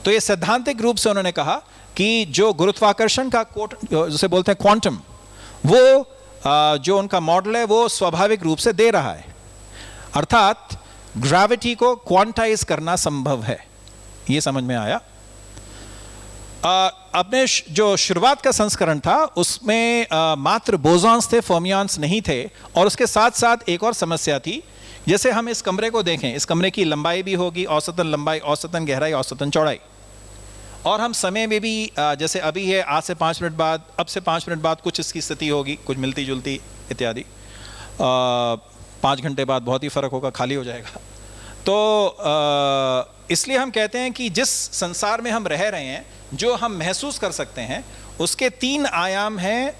तो ये सैद्धांतिक रूप से उन्होंने कहा कि जो गुरुत्वाकर्षण का जिसे बोलते हैं क्वांटम, वो जो उनका मॉडल है वो स्वाभाविक रूप से दे रहा है, अर्थात ग्रेविटी को क्वांटाइज करना संभव है, ये समझ में आया। अपने जो शुरुआत का संस्करण था उसमें मात्र बोसॉन्स थे, फर्मियंस नहीं थे। और उसके साथ साथ एक और समस्या थी, जैसे हम इस कमरे को देखें, इस कमरे की लंबाई भी होगी, औसतन लंबाई, औसतन गहराई, औसतन चौड़ाई, और हम समय में भी जैसे अभी है, आज से 5 मिनट बाद, अब से 5 मिनट बाद कुछ इसकी स्थिति होगी, कुछ मिलती जुलती इत्यादि। 5 घंटे बाद बहुत ही फ़र्क होगा, खाली हो जाएगा। तो इसलिए हम कहते हैं कि जिस संसार में हम रह रहे हैं, जो हम महसूस कर सकते हैं, उसके 3 आयाम हैं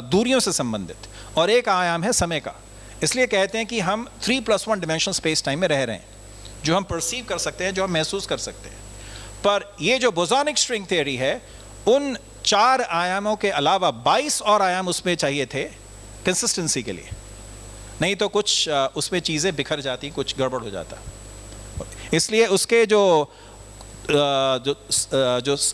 दूरियों से संबंधित और एक आयाम है समय का। इसलिए कहते हैं कि हम 3+1 डिमेंशनल स्पेस टाइम में रह रहे हैं, जो हम परसीव कर सकते हैं, जो हम महसूस कर सकते हैं। पर ये जो बोसोनिक स्ट्रिंग थ्योरी है, उन 4 आयामों के अलावा 22 और आयाम उसमें चाहिए थे कंसिस्टेंसी के लिए, नहीं तो कुछ उसमें चीज़ें बिखर जाती, कुछ गड़बड़ हो जाता। इसलिए उसके जो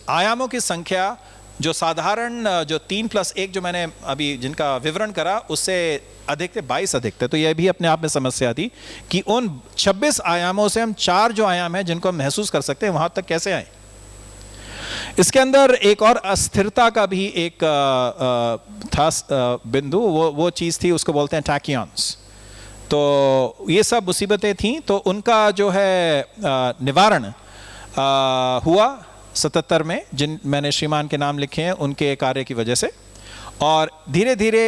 आयामों की संख्या, जो साधारण जो 3+1 जो मैंने अभी जिनका विवरण करा, उससे अधिक थे, 22 अधिक थे। तो यह भी अपने आप में समस्या थी कि उन 26 आयामों से हम 4 जो आयाम हैं जिनको हम महसूस कर सकते हैं, वहां तक कैसे आए। इसके अंदर एक और अस्थिरता का भी एक था बिंदु, वो चीज़ थी, उसको बोलते हैं टैकियंस। तो ये सब मुसीबतें थीं, तो उनका जो है निवारण हुआ 77 में, जिन मैंने श्रीमान के नाम लिखे हैं उनके कार्य की वजह से। और धीरे धीरे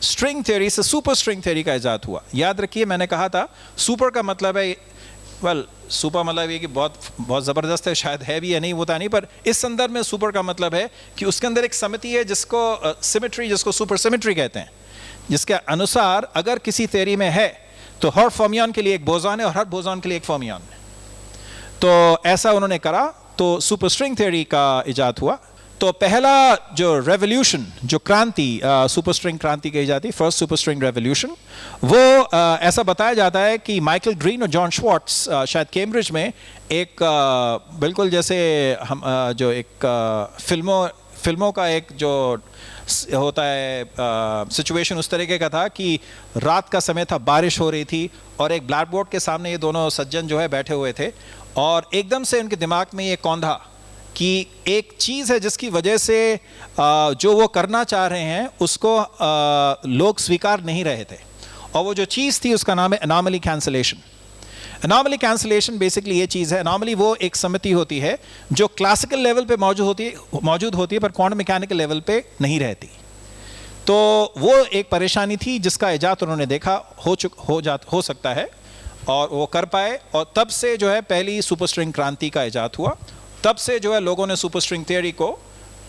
स्ट्रिंग थ्योरी से सुपर स्ट्रिंग थ्योरी का इजाद हुआ। याद रखिए, मैंने कहा था सुपर का मतलब है, सुपर मतलब ये कि बहुत ज़बरदस्त है, शायद है भी या नहीं, होता नहीं, पर इस संदर्भ में सुपर का मतलब है कि उसके अंदर एक समिति है जिसको सिमेट्री, जिसको सुपर सिमेट्री कहते हैं, जिसके अनुसार अगर किसी थ्योरी में है तो हर फर्मियन के लिए एक बोसॉन है और हर बोसॉन के लिए एक फर्मियन है। तो ऐसा उन्होंने करा, तो सुपर स्ट्रिंग थ्योरी का इजाद हुआ। तो पहला जो रेवोल्यूशन, जो क्रांति, सुपर स्ट्रिंग क्रांति कही जाती, फर्स्ट सुपर स्ट्रिंग रेवोल्यूशन, वो ऐसा बताया जाता है कि माइकल ग्रीन और जॉन श्वार्ट्ज शायद कैम्ब्रिज में एक बिल्कुल जैसे हम जो एक फिल्मों का एक जो होता है सिचुएशन, उस तरीके का था कि रात का समय था, बारिश हो रही थी और एक ब्लैक बोर्ड के सामने ये दोनों सज्जन जो है बैठे हुए थे, और एकदम से उनके दिमाग में ये कौंधा कि एक चीज़ है जिसकी वजह से जो वो करना चाह रहे हैं उसको लोग स्वीकार नहीं रहे थे, और वो जो चीज़ थी उसका नाम है anomaly cancellation. Anomaly cancellation basically ये चीज़ है। एनॉमली वो एक समिति होती है जो क्लासिकल लेवल पे मौजूद होती है पर क्वांटम मैकेनिकल लेवल पे नहीं रहती। तो वो एक परेशानी थी जिसका इजाद उन्होंने देखा हो सकता है और वो कर पाए, और तब से जो है पहली सुपर स्ट्रिंग क्रांति का इजाद हुआ। तब से जो है लोगों ने सुपर स्ट्रिंग थ्योरी को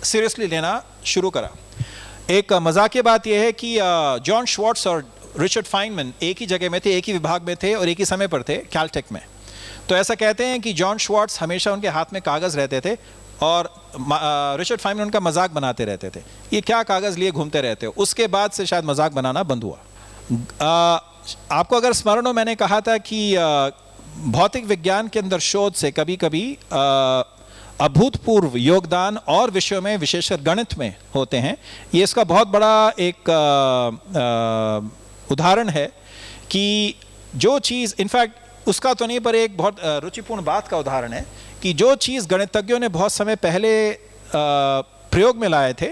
सीरियसली लेना शुरू करा। एक मजाकिया बात यह है कि जॉन श्वार्ट्ज और रिचर्ड फाइनमैन एक ही जगह में थे, एक ही विभाग में थे और एक ही समय पर थे, कैलटेक में। तो ऐसा कहते हैं कि जॉन श्वार्ट्ज हमेशा उनके हाथ में कागज़ रहते थे और रिचर्ड फाइनमैन उनका मजाक बनाते रहते थे, ये क्या कागज़ लिए घूमते रहते हो। उसके बाद से शायद मजाक बनाना बंद हुआ। आपको अगर स्मरण हो, मैंने कहा था कि भौतिक विज्ञान के अंदर शोध से कभी कभी अभूतपूर्व योगदान और विषयों में, विशेषकर गणित में होते हैं। ये इसका बहुत बड़ा एक उदाहरण है कि जो चीज़, इनफैक्ट उसका तो नहीं पर एक बहुत रुचिपूर्ण बात का उदाहरण है कि जो चीज़ गणितज्ञों ने बहुत समय पहले प्रयोग में लाए थे।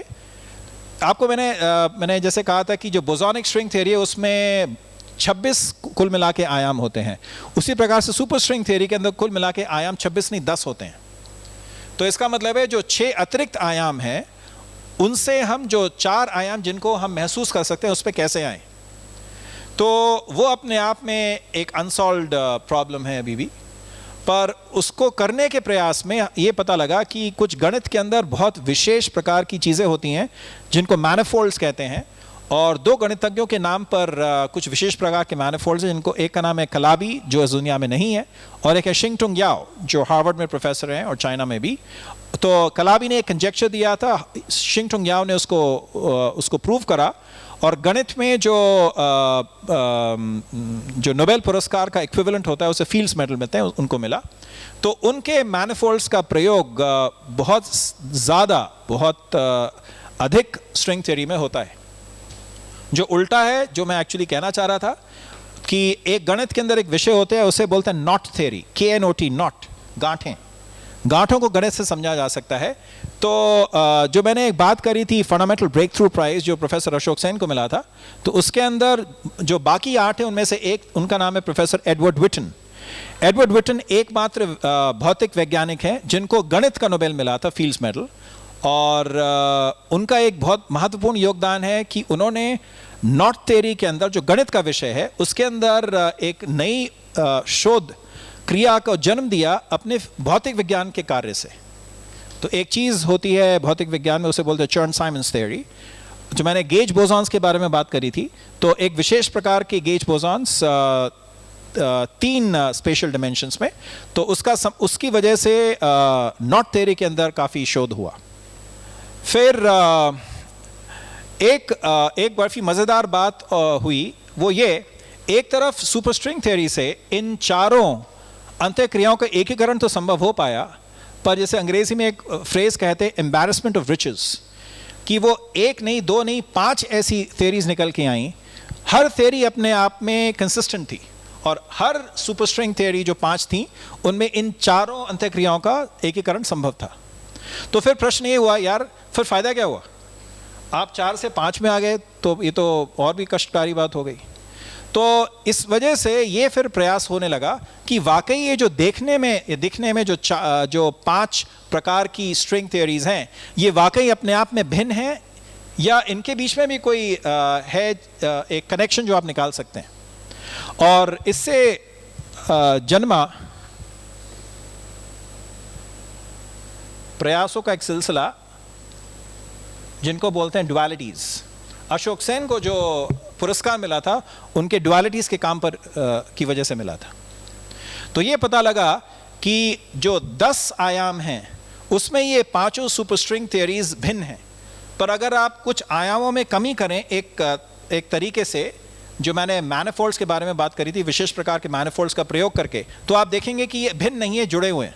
आपको मैंने जैसे कहा था कि जो बोसोनिक स्ट्रिंग थ्योरी है उसमें 26 कुल मिला के आयाम होते हैं, उसी प्रकार से सुपर स्ट्रिंग थ्योरी के अंदर कुल मिला के आयाम 26 नहीं 10 होते हैं। तो इसका मतलब है जो 6 अतिरिक्त आयाम हैं उनसे हम जो 4 आयाम जिनको हम महसूस कर सकते हैं उस पर कैसे आए। तो वो अपने आप में एक अनसॉल्व्ड प्रॉब्लम है अभी भी, पर उसको करने के प्रयास में ये पता लगा कि कुछ गणित के अंदर बहुत विशेष प्रकार की चीज़ें होती हैं जिनको मैनिफोल्ड्स कहते हैं, और 2 गणितज्ञों के नाम पर कुछ विशेष प्रकार के मैनिफोल्ड्स हैं, जिनको एक का नाम है कलाबी जो इस दुनिया में नहीं है, और एक है शिंगटुंग याओ जो हार्वर्ड में प्रोफेसर हैं और चाइना में भी। तो कलाबी ने एक कंजेक्चर दिया था, शिंगटुंग याओ ने उसको प्रूव करा, और गणित में जो नोबेल पुरस्कार का इक्विवेलेंट होता है उसे फील्ड्स मेडल मिलते हैं, उनको मिला। तो उनके मैनिफोल्ड्स का प्रयोग बहुत ज़्यादा, बहुत अधिक स्ट्रिंग थ्योरी में होता है। जो उल्टा है, जो मैं एक्चुअली कहना चाह रहा था कि एक गणित के अंदर एक विषय होते हैं, उसे बोलते हैं नॉट थ्योरी, KNOT, नॉट, गांठें। गांठों को गणित से समझा जा सकता है। तो जो मैंने एक बात करी थी फंडामेंटल ब्रेक थ्रू प्राइज जो प्रोफेसर अशोक सेन को मिला था, तो उसके अंदर जो बाकी 8 हैं उनमें से एक, उनका नाम है प्रोफेसर एडवर्ड विटन। एडवर्ड विटन एकमात्र भौतिक वैज्ञानिक हैं जिनको गणित का नोबेल मिला था, फील्ड्स मेडल, और उनका एक बहुत महत्वपूर्ण योगदान है कि उन्होंने नॉट थ्योरी के अंदर जो गणित का विषय है उसके अंदर एक नई शोध क्रिया को जन्म दिया अपने भौतिक विज्ञान के कार्य से। तो एक चीज़ होती है भौतिक विज्ञान में, उसे बोलते हैं चर्न-साइमन्स थ्योरी। जो मैंने गेज बोसॉन्स के बारे में बात करी थी, तो एक विशेष प्रकार के गेज बोसॉन्स 3 स्पेशल डिमेंशंस में, तो उसकी वजह से नॉट थ्योरी के अंदर काफ़ी शोध हुआ। फिर एक काफ़ी मज़ेदार बात हुई, वो ये, एक तरफ सुपरस्ट्रिंग थ्योरी से इन चारों अंतःक्रियाओं का एकीकरण तो संभव हो पाया, पर जैसे अंग्रेजी में एक फ्रेज कहते हैं एम्बैरसमेंट ऑफ रिचेस, कि वो 1 नहीं 2 नहीं 5 ऐसी थ्योरीज निकल के आई। हर थ्योरी अपने आप में कंसिस्टेंट थी और हर सुपरस्ट्रिंग थ्योरी जो 5 थी उनमें इन चारों अंतःक्रियाओं का एकीकरण संभव था। तो फिर प्रश्न ये हुआ, यार फिर फ़ायदा क्या हुआ? आप 4 से 5 में आ गए तो ये तो और भी कष्टकारी बात हो गई। तो इस वजह से ये फिर प्रयास होने लगा कि वाकई ये जो दिखने में जो 5 प्रकार की स्ट्रिंग थ्योरीज हैं, ये वाकई अपने आप में भिन्न हैं या इनके बीच में भी कोई है एक कनेक्शन जो आप निकाल सकते हैं। और इससे जन्मा प्रयासों का एक सिलसिला जिनको बोलते हैं ड्युअलिटीज़। अशोक सेन को जो पुरस्कार मिला था उनके ड्युअलिटीज़ के काम पर की वजह से मिला था। तो ये पता लगा कि जो 10 आयाम हैं उसमें ये 5 सुपरस्ट्रिंग थ्योरीज भिन्न हैं, पर अगर आप कुछ आयामों में कमी करें एक तरीके से, जो मैंने मैनिफोल्ड्स के बारे में बात करी थी, विशेष प्रकार के मैनिफोल्ड्स का प्रयोग करके, तो आप देखेंगे कि ये भिन्न नहीं है, जुड़े हुए हैं।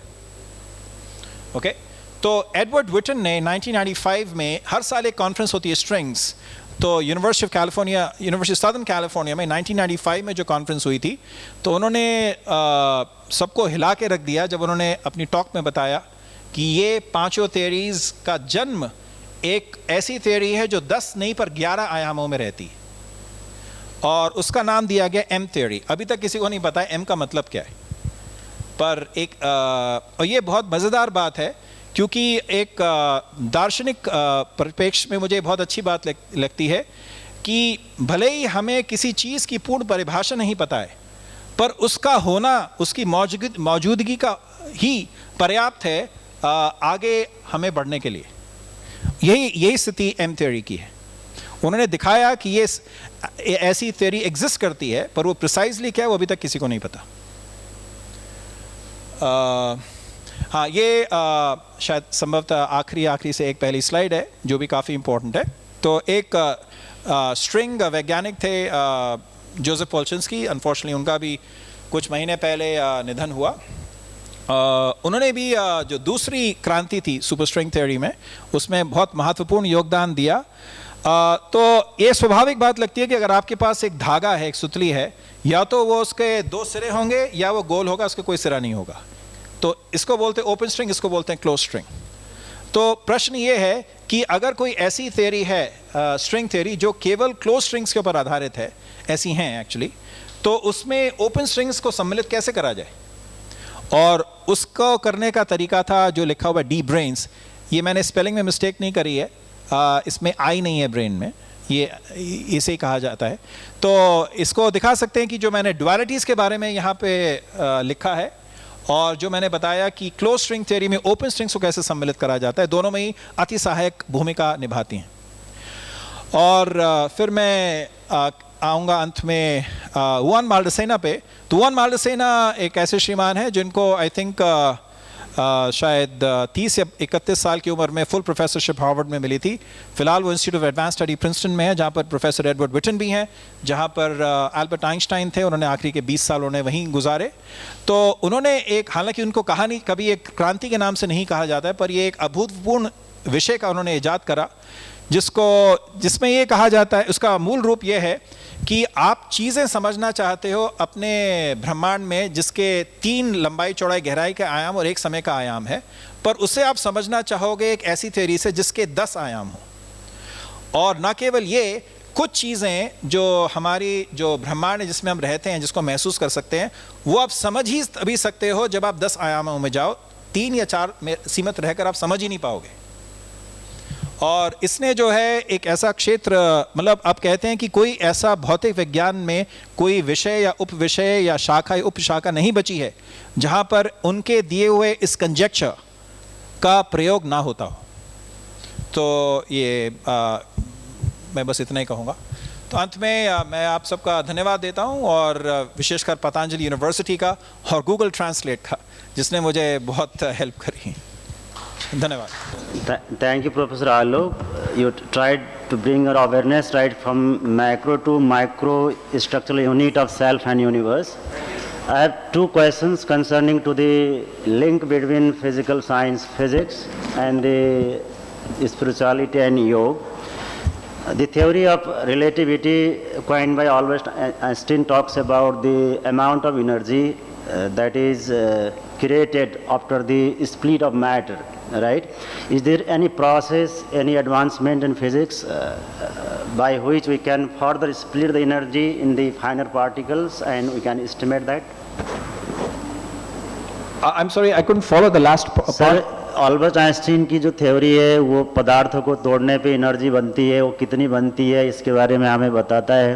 ओके, तो एडवर्ड विटन ने 1995 में, हर साल एक कॉन्फ्रेंस होती है स्ट्रिंग्स, तो यूनिवर्सिटी सदर्न कैलिफोर्निया में 1995 में जो कॉन्फ्रेंस हुई थी, तो उन्होंने सबको हिला के रख दिया जब उन्होंने अपनी टॉक में बताया कि ये 5 थ्योरीज का जन्म एक ऐसी थ्योरी है जो 10 नहीं पर 11 आयामों में रहती है, और उसका नाम दिया गया एम थ्योरी। अभी तक किसी को नहीं पता एम का मतलब क्या है, पर और ये बहुत मज़ेदार बात है, क्योंकि एक दार्शनिक परिप्रेक्ष्य में मुझे बहुत अच्छी बात लगती है कि भले ही हमें किसी चीज़ की पूर्ण परिभाषा नहीं पता है, पर उसका होना, उसकी मौजूदगी का ही पर्याप्त है आगे हमें बढ़ने के लिए। यही स्थिति एम थ्योरी की है। उन्होंने दिखाया कि ये ऐसी थ्योरी एग्जिस्ट करती है, पर वो प्रिसाइजली क्या है वो अभी तक किसी को नहीं पता। हाँ, ये शायद संभवतः आखिरी से एक पहली स्लाइड है जो भी काफ़ी इम्पोर्टेंट है। तो एक स्ट्रिंग वैज्ञानिक थे जोसेफ पोल्चिंस्की, अनफॉर्चुनेटली उनका भी कुछ महीने पहले निधन हुआ। उन्होंने भी जो दूसरी क्रांति थी सुपरस्ट्रिंग थ्योरी में, उसमें बहुत महत्वपूर्ण योगदान दिया। तो ये स्वाभाविक बात लगती है कि अगर आपके पास एक धागा है, एक सुतली है, या तो वो उसके 2 सिरे होंगे या वो गोल होगा, उसके कोई सिरा नहीं होगा। तो इसको बोलते हैं ओपन स्ट्रिंग, इसको बोलते हैं क्लोज स्ट्रिंग। तो प्रश्न ये है कि अगर कोई ऐसी थ्योरी है, स्ट्रिंग थ्योरी, जो केवल क्लोज स्ट्रिंग्स के ऊपर आधारित है, ऐसी हैं एक्चुअली, तो उसमें ओपन स्ट्रिंग्स को सम्मिलित कैसे करा जाए? और उसको करने का तरीका था जो लिखा हुआ डी ब्रेन्स। ये मैंने स्पेलिंग में मिस्टेक नहीं करी है, इसमें आई नहीं है ब्रेन में, ये इसे ही कहा जाता है। तो इसको दिखा सकते हैं कि जो मैंने ड्युअलिटीज़ के बारे में यहाँ पे लिखा है, और जो मैंने बताया कि क्लोज स्ट्रिंग थ्योरी में ओपन स्ट्रिंग्स को कैसे सम्मिलित करा जाता है, दोनों में ही अति सहायक भूमिका निभाती हैं। और फिर मैं आऊँगा अंत में जुआन बाल्डसेना पे। तो जुआन बाल्डसेना एक ऐसे श्रीमान हैं जिनको आई थिंक शायद 30 या 31 साल की उम्र में फुल प्रोफेसरशिप हार्वर्ड में मिली थी। फिलहाल वो institute of advance study Princeton में है, जहाँ पर प्रोफेसर एडवर्ड विटन भी हैं, जहाँ पर एल्बर्ट आइंस्टाइन थे, उन्होंने आखिरी के 20 साल उन्होंने वहीं गुजारे। तो उन्होंने एक, हालांकि उनको कहानी कभी एक क्रांति के नाम से नहीं कहा जाता है, पर ये एक अभूतपूर्ण विषय का उन्होंने ईजाद करा, जिसमें ये कहा जाता है, उसका मूल रूप ये है कि आप चीज़ें समझना चाहते हो अपने ब्रह्मांड में, जिसके 3 लंबाई चौड़ाई गहराई के आयाम और 1 समय का आयाम है, पर उसे आप समझना चाहोगे एक ऐसी थ्योरी से जिसके 10 आयाम हो। और न केवल ये, कुछ चीज़ें जो हमारी जो ब्रह्मांड है जिसमें हम रहते हैं, जिसको महसूस कर सकते हैं, वो आप समझ ही तभी सकते हो जब आप 10 आयामों में जाओ। 3 या 4 में सीमित रहकर आप समझ ही नहीं पाओगे। और इसने जो है एक ऐसा क्षेत्र, मतलब आप कहते हैं कि कोई ऐसा भौतिक विज्ञान में कोई विषय या उपविषय या शाखा या उपशाखा नहीं बची है जहां पर उनके दिए हुए इस कंजेक्चर का प्रयोग ना होता हो। तो ये मैं बस इतना ही कहूँगा। तो अंत में मैं आप सबका धन्यवाद देता हूँ, और विशेषकर पतंजलि यूनिवर्सिटी का और गूगल ट्रांसलेट का, जिसने मुझे बहुत हेल्प करी। धन्यवाद। Thank you, Professor Alok. You tried to bring your awareness right from macro to micro structural unit of self and universe. I have two questions concerning to the link between physical science, physics, and the spirituality and yoga. The theory of relativity coined by Albert Einstein talks about the amount of energy that is created after the split of matter, right? Is there any process, any advancement in physics by which we can further split the energy in the finer particles and we can estimate that? I'm sorry, I couldn't follow the last part. Albert Einstein की जो theory है वो पदार्थों को तोड़ने पे energy बनती है, वो कितनी बनती है इसके बारे में हमें बताता है।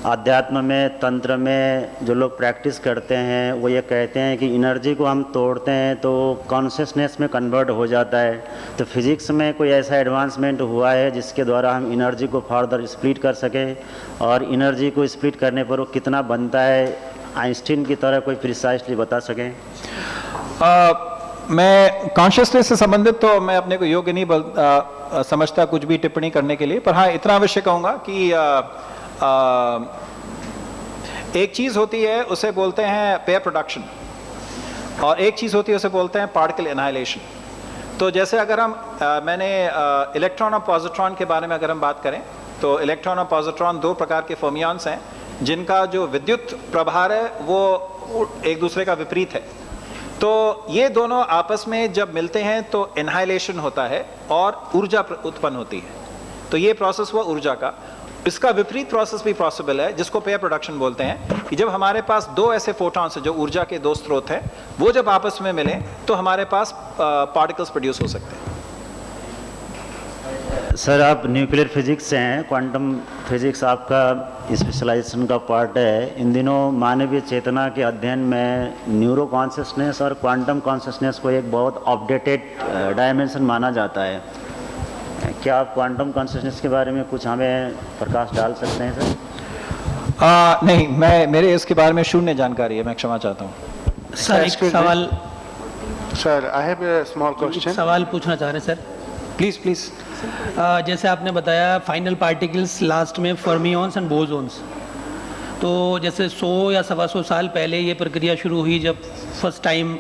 आध्यात्म में, तंत्र में जो लोग प्रैक्टिस करते हैं वो ये कहते हैं कि एनर्जी को हम तोड़ते हैं तो कॉन्शियसनेस में कन्वर्ट हो जाता है। तो फिजिक्स में कोई ऐसा एडवांसमेंट हुआ है जिसके द्वारा हम एनर्जी को फर्दर स्प्लिट कर सकें, और एनर्जी को स्प्लिट करने पर वो कितना बनता है, आइंस्टीन की तरह कोई प्रिसाइसली बता सकें? मैं कॉन्शियसनेस से संबंधित तो मैं अपने को योग्य नहीं समझता कुछ भी टिप्पणी करने के लिए, पर हाँ इतना अवश्य कहूँगा कि एक चीज़ होती है उसे बोलते हैं पेयर प्रोडक्शन, और एक चीज़ होती है उसे बोलते हैं पार्टिकल एनाहिलेशन। तो जैसे अगर हम मैंने इलेक्ट्रॉन और पॉजिट्रॉन के बारे में अगर हम बात करें तो इलेक्ट्रॉन और पॉजिट्रॉन दो प्रकार के फर्मियंस हैं जिनका जो विद्युत प्रभार है वो एक दूसरे का विपरीत है। तो ये दोनों आपस में जब मिलते हैं तो एनहाइलेशन होता है और ऊर्जा उत्पन्न होती है। तो ये प्रोसेस हुआ ऊर्जा का। इसका विपरीत प्रोसेस भी पॉसिबल है जिसको पेयर प्रोडक्शन बोलते हैं, कि जब हमारे पास दो ऐसे फोटॉन्स हैं जो ऊर्जा के दो स्रोत हैं, वो जब आपस में मिलें तो हमारे पास पार्टिकल्स प्रोड्यूस हो सकते हैं। सर आप न्यूक्लियर फिजिक्स से हैं, क्वांटम फिजिक्स आपका स्पेशलाइजेशन का पार्ट है। इन दिनों मानवीय चेतना के अध्ययन में न्यूरो कॉन्शियसनेस और क्वांटम कॉन्शियसनेस को एक बहुत अपडेटेड डायमेंशन माना जाता है। क्या आप क्वांटम कॉन्शियसनेस के बारे में कुछ हमें प्रकाश डाल सकते हैं सर? नहीं, मेरे इसके बारे में शून्य जानकारी है, मैं क्षमा चाहता हूँ। सर एक सवाल, sir I have a small question. सवाल पूछना चाह रहे हैं सर। प्लीज। जैसे आपने बताया फाइनल पार्टिकल्स लास्ट में फर्मियंस एंड बोसोन्स, तो जैसे 100 या 125 साल पहले ये प्रक्रिया शुरू हुई जब फर्स्ट टाइम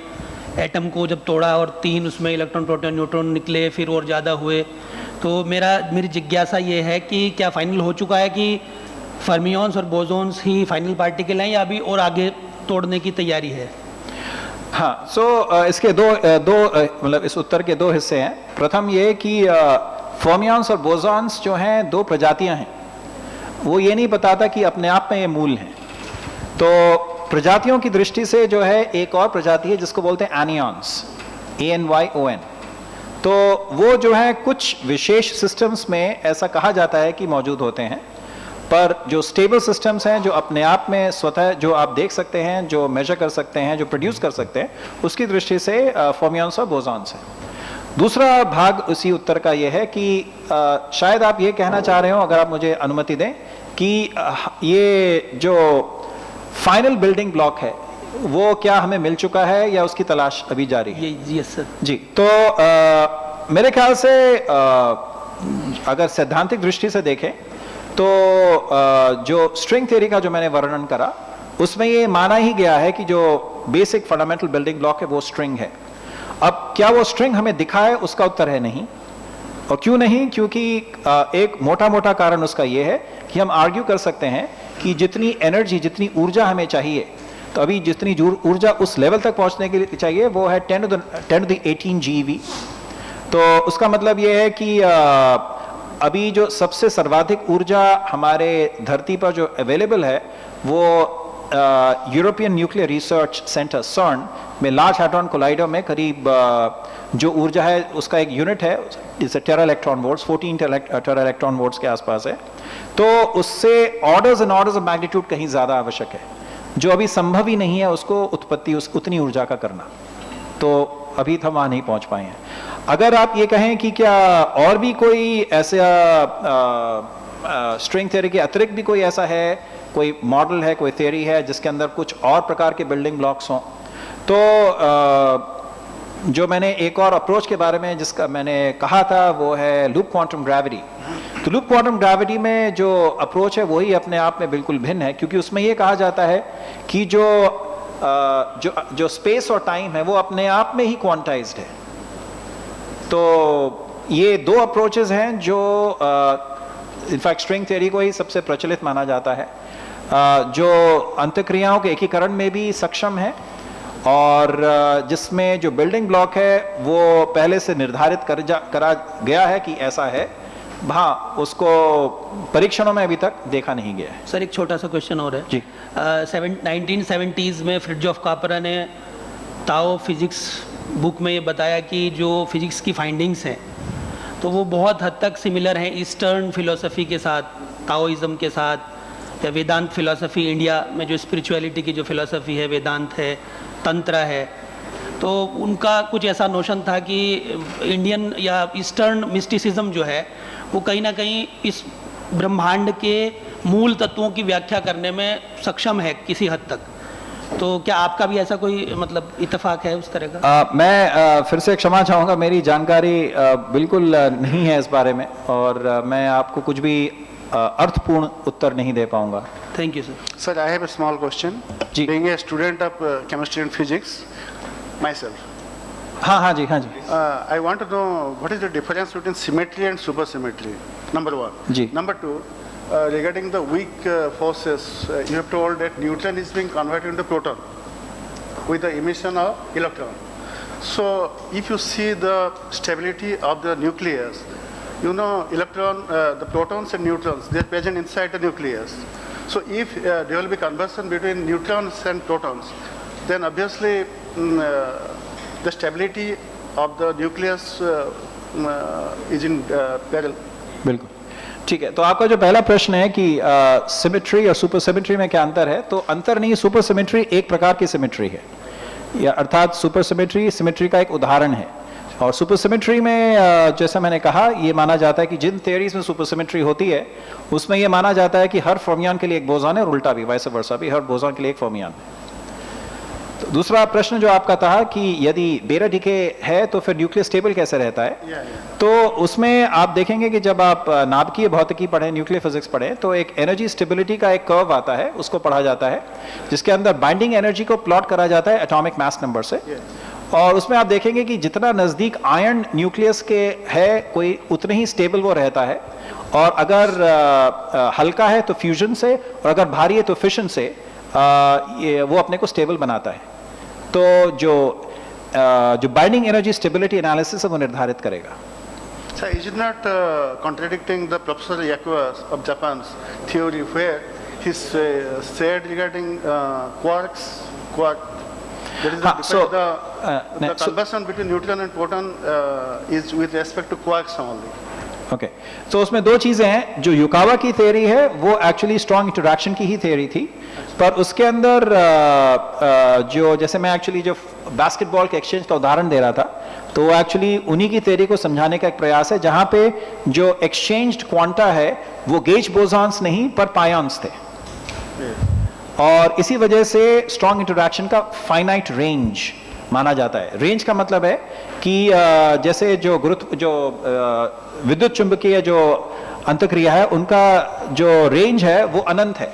एटम को जब तोड़ा और 3 उसमें इलेक्ट्रॉन प्रोटॉन न्यूट्रॉन निकले, फिर और ज़्यादा हुए। तो मेरी जिज्ञासा ये है कि क्या फाइनल हो चुका है कि फर्मियंस और बोसोन्स ही फाइनल पार्टिकल हैं या अभी और आगे तोड़ने की तैयारी है? हाँ, इसके दो मतलब इस उत्तर के दो हिस्से हैं। प्रथम ये कि फर्मियंस और बोसॉन्स जो हैं दो प्रजातियां हैं, वो ये नहीं बताता कि अपने आप में ये मूल हैं। तो प्रजातियों की दृष्टि से जो है एक और प्रजाति है जिसको बोलते हैं एनियॉन्स, ANYON। तो वो जो है कुछ विशेष सिस्टम्स में ऐसा कहा जाता है कि मौजूद होते हैं, पर जो स्टेबल सिस्टम्स हैं जो अपने आप में स्वतः जो आप देख सकते हैं, जो मेजर कर सकते हैं, जो प्रोड्यूस कर सकते हैं, उसकी दृष्टि से फर्मियंस और बोसॉन्स हैं। दूसरा भाग उसी उत्तर का ये है कि शायद आप ये कहना चाह रहे हो, अगर आप मुझे अनुमति दें, कि ये जो फाइनल बिल्डिंग ब्लॉक है वो क्या हमें मिल चुका है या उसकी तलाश अभी जारी है? यस सर जी। तो मेरे ख्याल से अगर सैद्धांतिक दृष्टि से देखें तो जो स्ट्रिंग थ्योरी का जो मैंने वर्णन करा उसमें ये माना ही गया है कि जो बेसिक फंडामेंटल बिल्डिंग ब्लॉक है वो स्ट्रिंग है। अब क्या वो स्ट्रिंग हमें दिखा है, उसका उत्तर है नहीं। और क्यों नहीं? क्योंकि एक मोटा कारण उसका ये है कि हम आर्ग्यू कर सकते हैं कि जितनी एनर्जी, जितनी ऊर्जा हमें चाहिए, तो अभी जितनी ऊर्जा उस लेवल तक पहुंचने के लिए चाहिए वो है 10 to the 18 GeV। तो उसका मतलब ये है कि अभी जो सबसे सर्वाधिक ऊर्जा हमारे धरती पर जो अवेलेबल है वो यूरोपियन न्यूक्लियर रिसर्च सेंटर सर्न में लार्ज हाड्रॉन कोलाइडर में करीब जो ऊर्जा है उसका एक यूनिट है, जैसे टेरा इलेक्ट्रॉन वोल्ट्स, 14 टेरा इलेक्ट्रॉन वोल्ट्स के आसपास है। तो उससे orders and orders of magnitude कहीं ज़्यादा आवश्यक है, जो अभी संभव ही नहीं है उसको उत्पत्ति उतनी ऊर्जा का करना। तो अभी हम वहाँ नहीं पहुँच पाए हैं। अगर आप ये कहें कि क्या और भी कोई ऐसा स्ट्रिंग थ्योरी के अतिरिक्त भी कोई ऐसा है, कोई मॉडल है, कोई थ्योरी है जिसके अंदर कुछ और प्रकार के बिल्डिंग ब्लॉक्स हों, तो जो मैंने एक और अप्रोच के बारे में जिसका मैंने कहा था वो है लूप क्वांटम ग्रेविटी। तो लूप क्वांटम ग्रेविटी में जो अप्रोच है वही अपने आप में बिल्कुल भिन्न है, क्योंकि उसमें ये कहा जाता है कि जो स्पेस और टाइम है वो अपने आप में ही क्वांटाइज्ड है। तो ये दो अप्रोचेस हैं जो इनफैक्ट स्ट्रिंग थ्योरी को ही सबसे प्रचलित माना जाता है, जो अंतःक्रियाओं के एकीकरण में भी सक्षम है और जिसमें जो बिल्डिंग ब्लॉक है वो पहले से निर्धारित करा गया है कि ऐसा है। हाँ, उसको परीक्षणों में अभी तक देखा नहीं गया है। सर एक छोटा सा क्वेश्चन और है जी। 1970s में फ्रिट्जॉफ कापरा ने ताओ फिजिक्स बुक में ये बताया कि जो फिजिक्स की फाइंडिंग्स हैं तो वो बहुत हद तक सिमिलर हैं ईस्टर्न फिलोसफी के साथ, ताओइज्म के साथ, या वेदांत फिलोसफी, इंडिया में जो स्पिरिचुअलिटी की जो फिलोसफी है, वेदांत है, तंत्र है। तो उनका कुछ ऐसा नोशन था कि इंडियन या ईस्टर्न मिस्टिसिज्म जो है वो कहीं ना कहीं इस ब्रह्मांड के मूल तत्वों की व्याख्या करने में सक्षम है किसी हद तक। तो क्या आपका भी ऐसा कोई मतलब इत्तेफाक है उस तरह का? मैं फिर से क्षमा चाहूँगा, मेरी जानकारी बिल्कुल नहीं है इस बारे में और मैं आपको कुछ भी अर्थपूर्ण उत्तर नहीं दे पाऊंगा। Thank you sir. Sir, I have a small question. जी। Being a student of chemistry and physics myself, हाँ जी। I want to know what is the difference between symmetry and supersymmetry. Number one. Ji. Number two, regarding the weak forces, you have told that neutron is being converted into proton with the emission of electron. So, if you see the stability of the nucleus, you know the protons and neutrons, they are present inside the nucleus. So if there will be conversion between neutrons and protons, then obviously the stability of the nucleus is in peril. बिल्कुल ठीक है। तो आपका जो पहला प्रश्न है कि सिमेट्री और सुपर सिमेट्री में क्या अंतर है, तो अंतर नहीं, सुपर सिमेट्री एक प्रकार की सिमेट्री है, या अर्थात सुपर सिमेट्री सिमेट्री का एक उदाहरण है। और सुपर सिमेट्री में जैसा मैंने कहा, ये माना जाता है कि जिन थियरीज में सुपर सिमेट्री होती है उसमें ये माना जाता है कि हर फर्मियन के लिए एक बोसॉन है और उल्टा भी, वाइस वर्सा भी, हर बोसॉन के लिए एक फर्मियन है। तो दूसरा प्रश्न जो आपका था कि यदि बेरा डिके है तो फिर न्यूक्लियस स्टेबल कैसे रहता है, तो उसमें आप देखेंगे कि जब आप नाभिकीय भौतिकी पढ़ें, न्यूक्लियर फिजिक्स पढ़ें, तो एक एनर्जी स्टेबिलिटी का एक कर्व आता है, उसको पढ़ा जाता है, जिसके अंदर बाइंडिंग एनर्जी को प्लॉट करा जाता है एटॉमिक मास नंबर से। और उसमें आप देखेंगे कि जितना नज़दीक आयन न्यूक्लियस के है कोई, उतने ही स्टेबल वो रहता है, और अगर हल्का है तो फ्यूजन से, और अगर भारी है तो फिशन से वो अपने को स्टेबल बनाता है। तो जो बाइंडिंग एनर्जी स्टेबिलिटी एनालिसिस है वो निर्धारित करेगा। So is it not contradicting the Professor Yakuas of Japan's theory where he said regarding quarks, there is the conversion between neutron and proton is with respect to quarks only. Okay, तो उसमें दो चीजें हैं। जो Yukawa की theory है वो actually strong interaction की ही थ्योरी थी, पर उसके अंदर जो, जैसे मैं एक्चुअली जो बास्केटबॉल के एक्सचेंज का उदाहरण दे रहा था, तो एक्चुअली उन्हीं की थ्योरी को समझाने का एक प्रयास है, जहां पे जो एक्सचेंज्ड क्वांटा है वो गेज बोसॉन्स नहीं पर पायॉन्स थे, और इसी वजह से स्ट्रॉन्ग इंटरैक्शन का फाइनाइट रेंज माना जाता है। रेंज का मतलब है कि जैसे जो विद्युत चुंबकीय जो अंतःक्रिया है उनका जो रेंज है वो अनंत है,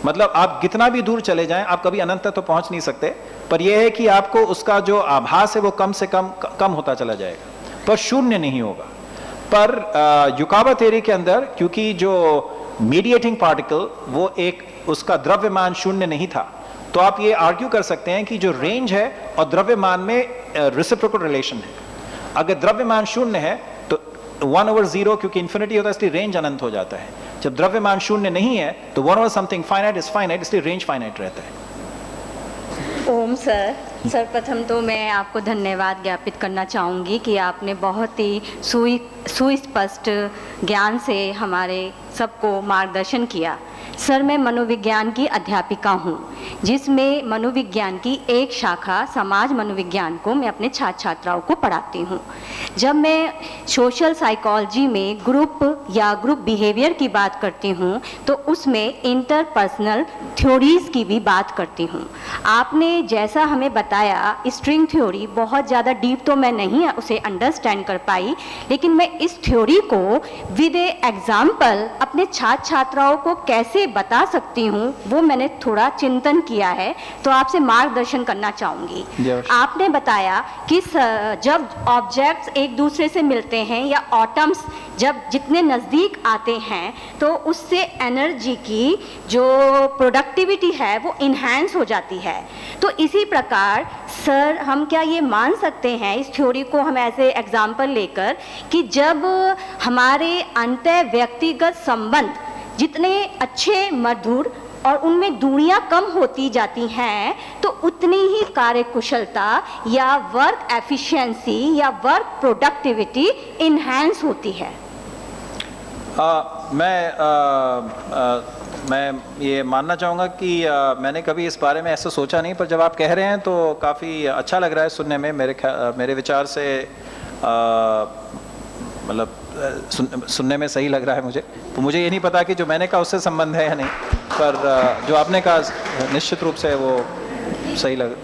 मतलब आप कितना भी दूर चले जाएं आप कभी अनंत तक तो पहुंच नहीं सकते, पर यह है कि आपको उसका जो आभास है वो कम से कम होता चला जाएगा, पर शून्य नहीं होगा। पर युकावा थ्योरी के अंदर क्योंकि जो मीडिएटिंग पार्टिकल वो एक, उसका द्रव्यमान शून्य नहीं था, तो आप ये आर्ग्यू कर सकते हैं कि जो रेंज है और द्रव्यमान में रेसिप्रोकल रिलेशन है। अगर द्रव्यमान शून्य है तो 1/0, क्योंकि इन्फिनिटी होता है इसलिए रेंज अनंत हो जाता है। जब द्रव्यमान शून्य नहीं है तो 1/समथिंग फाइनाइट इज फाइनाइट, इसलिए रेंज फाइनाइट रहता है। ओम सर, सर्वप्रथम तो मैं आपको धन्यवाद ज्ञापित करना चाहूँगी कि आपने बहुत ही सुस्पष्ट ज्ञान से हमारे सबको मार्गदर्शन किया। सर, मैं मनोविज्ञान की अध्यापिका हूँ, जिसमें मनोविज्ञान की एक शाखा समाज मनोविज्ञान को मैं अपने छात्र छात्राओं को पढ़ाती हूँ। जब मैं सोशल साइकोलॉजी में ग्रुप या ग्रुप बिहेवियर की बात करती हूँ तो उसमें इंटरपर्सनल थ्योरीज़ की भी बात करती हूँ। आपने जैसा हमें बताया स्ट्रिंग थ्योरी, बहुत ज़्यादा डीप तो मैं नहीं उसे अंडरस्टैंड कर पाई, लेकिन मैं इस थ्योरी को विद ए एग्जाम्पल अपने छात्र छात्राओं को कैसे बता सकती हूँ वो मैंने थोड़ा चिंतन किया है, तो आपसे मार्गदर्शन करना चाहूँगी। आपने बताया कि जब ऑब्जेक्ट्स एक दूसरे से मिलते हैं या एटम्स जब जितने नज़दीक आते हैं तो उससे एनर्जी की जो प्रोडक्टिविटी है वो इन्हांस हो जाती है। तो इसी प्रकार सर, हम क्या ये मान सकते हैं इस थ्योरी को हम ऐसे एग्जाम्पल लेकर कि जब हमारे अंतः व्यक्तिगत संबंध जितने अच्छे मधुर और उनमें दूरियां कम होती जाती हैं तो उतनी ही कार्यकुशलता या वर्क एफिशिएंसी या वर्क प्रोडक्टिविटी इन्हांस होती है। मैं ये मानना चाहूँगा कि मैंने कभी इस बारे में ऐसा सोचा नहीं, पर जब आप कह रहे हैं तो काफ़ी अच्छा लग रहा है सुनने में। मेरे विचार से मतलब सुनने में सही लग रहा है मुझे। तो मुझे ये नहीं पता कि जो मैंने कहा उससे संबंध है या नहीं, पर जो आपने कहा निश्चित रूप से वो सही लग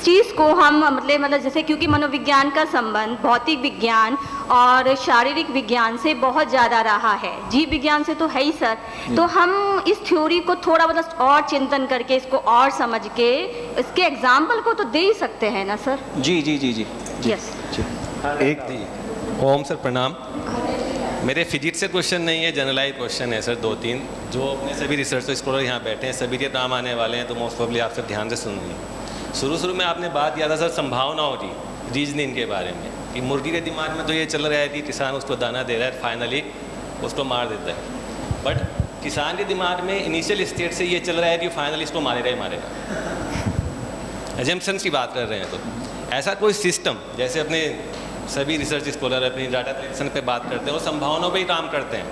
चीज़ को हम मतलब जैसे क्योंकि मनोविज्ञान का संबंध भौतिक विज्ञान और शारीरिक विज्ञान से बहुत ज़्यादा रहा है, जीव विज्ञान से तो है ही सर। तो हम इस थ्योरी को थोड़ा मतलब और चिंतन करके इसको और समझ के इसके एग्जाम्पल को तो दे ही सकते हैं ना सर? जी जी जी जी, जी यस। ओम सर प्रणाम। मेरे फिजिक्स से क्वेश्चन नहीं है, जनरलाइज क्वेश्चन है सर, 2-3 जो अपने सभी रिसर्च स्कॉलर यहाँ बैठे हैं सभी के नाम आने वाले हैं, तो मोस्ट प्रोबेबली आप सब ध्यान से सुनिए। शुरू में आपने बात किया था सर संभावनाओं की, रीजनिंग के बारे में, कि मुर्गी के दिमाग में तो ये चल रहा है कि किसान उसको दाना दे रहा है, फाइनली उसको मार देता है। बट किसान के दिमाग में इनिशियल स्टेट से ये चल रहा है कि फाइनली इसको मारेगा ही मारेगा। एजम्पशंस की बात कर रहे हैं, तो ऐसा कोई सिस्टम, जैसे अपने सभी रिसर्च स्कॉलर अपनी डाटा कलेक्शन पे बात करते हैं और संभावनाओं पे ही काम करते हैं,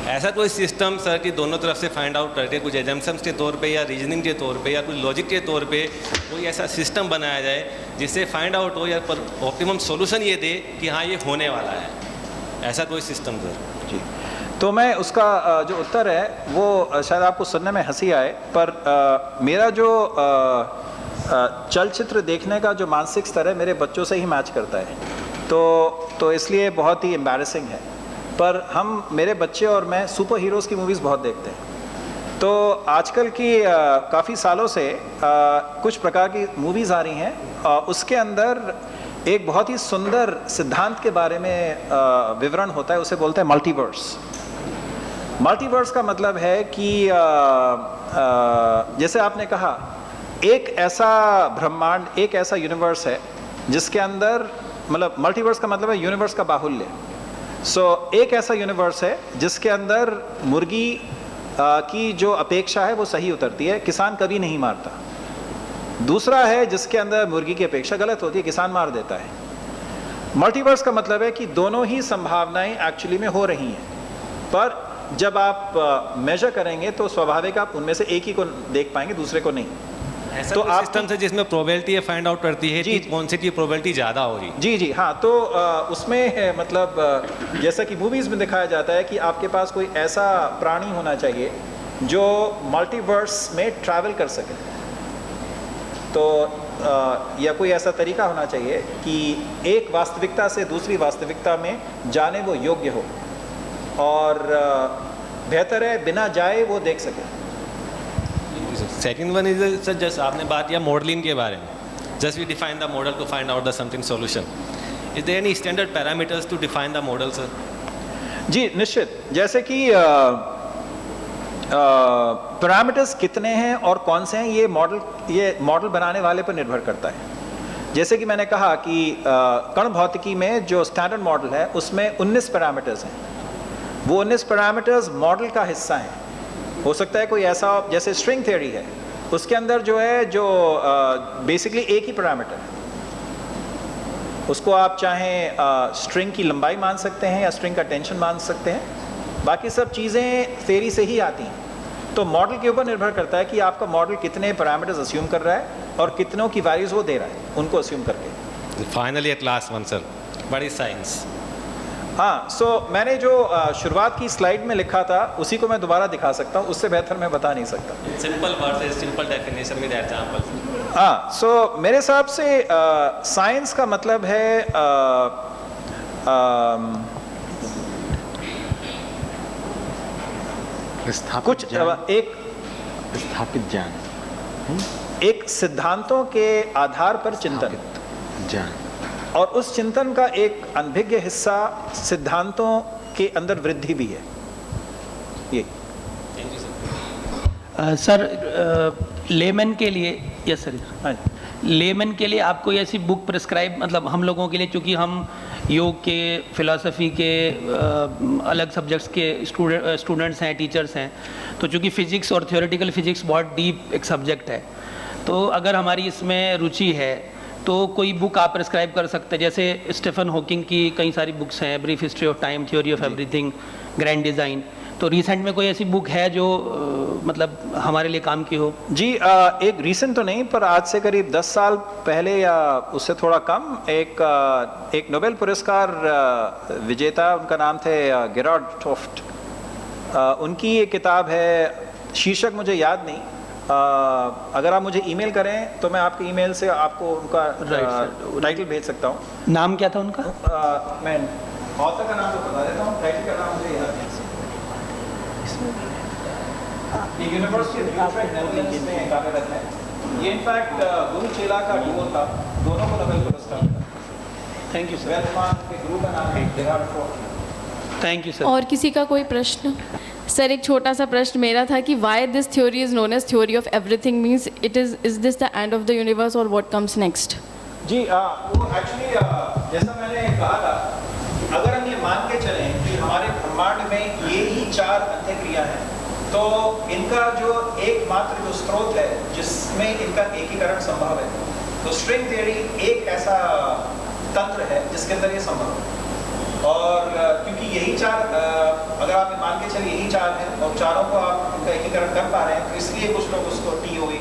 ऐसा कोई सिस्टम सर कि दोनों तरफ से फाइंड आउट करके कुछ एजम्पशंस के तौर पे या रीजनिंग के तौर पे या कुछ लॉजिक के तौर पे कोई ऐसा सिस्टम बनाया जाए जिससे फाइंड आउट हो या ऑप्टिमम सॉल्यूशन ये दे कि हाँ ये होने वाला है, ऐसा कोई सिस्टम सर? जी, तो मैं उसका जो उत्तर है वो शायद आपको सुनने में हंसी आए, पर मेरा जो चलचित्र देखने का जो मानसिक स्तर है मेरे बच्चों से ही मैच करता है, तो इसलिए बहुत ही एम्बैरेसिंग है। पर मेरे बच्चे और मैं सुपर हीरोज़ की मूवीज़ बहुत देखते हैं। तो आजकल की काफ़ी सालों से कुछ प्रकार की मूवीज़ आ रही हैं, उसके अंदर एक बहुत ही सुंदर सिद्धांत के बारे में विवरण होता है, उसे बोलते हैं मल्टीवर्स। मल्टीवर्स का मतलब है कि जैसे आपने कहा एक ऐसा ब्रह्मांड, एक ऐसा यूनिवर्स है जिसके अंदर, मतलब मल्टीवर्स का मतलब है यूनिवर्स का बाहुल्य। एक ऐसा यूनिवर्स है जिसके अंदर मुर्गी की जो अपेक्षा है वो सही उतरती है, किसान कभी नहीं मारता। दूसरा है जिसके अंदर मुर्गी की अपेक्षा गलत होती है, किसान मार देता है। मल्टीवर्स का मतलब है कि दोनों ही संभावनाएं एक्चुअली में हो रही हैं, पर जब आप मेजर करेंगे तो स्वाभाविक आप उनमें से एक ही को देख पाएंगे, दूसरे को नहीं। ऐसा तो तो आप सिस्टम से जिसमें प्रोबेबिलिटी है फाइंड आउट करती है कि कौन सी की प्रोबेबिलिटी ज़्यादा होगी। जी जी हाँ, तो उसमें मतलब जैसा कि मूवीज़ में दिखाया जाता है कि आपके पास कोई ऐसा प्राणी होना चाहिए जो मल्टीवर्स में ट्रैवल कर सके, तो या कोई ऐसा तरीका होना चाहिए कि एक वास्तविकता से दूसरी वास्तविकता में जाने वो योग्य हो, और बेहतर है बिना जाए वो देख सके। Second one is sir, just आपने बात किया मॉडलिंग के बारे में, just we define the model to find out the something solution. Is there any standard parameters to define the model sir? जी निश्चित, जैसे कि पैरामीटर्स कितने हैं और कौन से हैं, ये मॉडल बनाने वाले पर निर्भर करता है। जैसे कि मैंने कहा कि कण भौतिकी में जो स्टैंडर्ड मॉडल है उसमें 19 पैरामीटर्स हैं। वो 19 पैरामीटर्स मॉडल का हिस्सा हैं। हो सकता है कोई ऐसा जैसे स्ट्रिंग थ्योरी है, उसके अंदर जो है जो बेसिकली एक ही पैरामीटर है, उसको आप चाहें स्ट्रिंग की लंबाई मान सकते हैं या स्ट्रिंग का टेंशन मान सकते हैं। बाकी सब चीज़ें थ्योरी से ही आती हैं। तो मॉडल के ऊपर निर्भर करता है कि आपका मॉडल कितने पैरामीटर्स अस्यूम कर रहा है और कितनों की वैल्यूज़ वो दे रहा है, उनको अस्यूम करके। Finally at last one sir, what is science? हाँ, सो मैंने जो शुरुआत की स्लाइड में लिखा था उसी को मैं दोबारा दिखा सकता हूँ, उससे बेहतर मैं बता नहीं सकता। Simple word, simple definition with example. हाँ, सो मेरे हिसाब से साइंस का मतलब है कुछ एक स्थापित ज्ञान, एक सिद्धांतों के आधार पर चिंतन ज्ञान, और उस चिंतन का एक अनभिज्ञ हिस्सा सिद्धांतों के अंदर वृद्धि भी है। ये सर लेमन के लिए, यस सर, हाँ, लेमन के लिए आप कोई ऐसी बुक प्रिस्क्राइब, मतलब हम लोगों के लिए, चूँकि हम योग के, फिलॉसफी के, अलग सब्जेक्ट्स के स्टूडेंट्स हैं, टीचर्स हैं, तो चूँकि फिजिक्स और थियोरेटिकल फिजिक्स बहुत डीप एक सब्जेक्ट है, तो अगर हमारी इसमें रुचि है तो कोई बुक आप प्रिस्क्राइब कर सकते हैं? जैसे स्टीफन हॉकिंग की कई सारी बुक्स हैं, brief history of time, theory of everything, grand design, तो रिसेंट में कोई ऐसी बुक है जो मतलब हमारे लिए काम की हो? जी, एक रीसेंट तो नहीं, पर आज से करीब 10 साल पहले या उससे थोड़ा कम एक नोबेल पुरस्कार विजेता, उनका नाम थे गेरार्ड टॉफ्ट, उनकी ये किताब है, शीर्षक मुझे याद नहीं, अगर आप मुझे ईमेल करें तो मैं आपके ईमेल से आपको उनका टाइटल भेज सकता हूँ। नाम क्या था उनका? मैं ऑथर का नाम तो बता देता हूँ, टाइटल का नाम मुझे याद नहीं। यूनिवर्सिटी ऑफ नेदरलैंड्स में कार्यरत है ये। इनफैक्ट गुरु चेला का डुओ था, दोनों को नोबेल पुरस्कार मिला। Thank you sir. वेलमान के गुरु का नाम है गेरार्ड टॉफ्ट। Thank you sir. और किसी का कोई प्रश्न? सर, एक छोटा सा प्रश्न मेरा था कि why this theory is known as theory of everything, means is this the end of the universe और व्हाट कम्स नेक्स्ट? जी, वो एक्चुअली जैसा मैंने कहा था, अगर हम ये मान के चलें कि हमारे ब्रह्मांड में ये ही 4 अंत्यक्रिया हैं, तो इनका जो एकमात्र जो स्रोत है जिसमें इनका एकीकरण संभव है, तो स्ट्रिंग थ्योरी एक ऐसा तंत्र है जिसके अंदर ये संभव है। और क्योंकि यही 4, अगर आप मान के चलिए यही 4 हैं और चारों को आप उनका एकीकरण कर पा रहे हैं, तो इसलिए कुछ लोग उसको TOE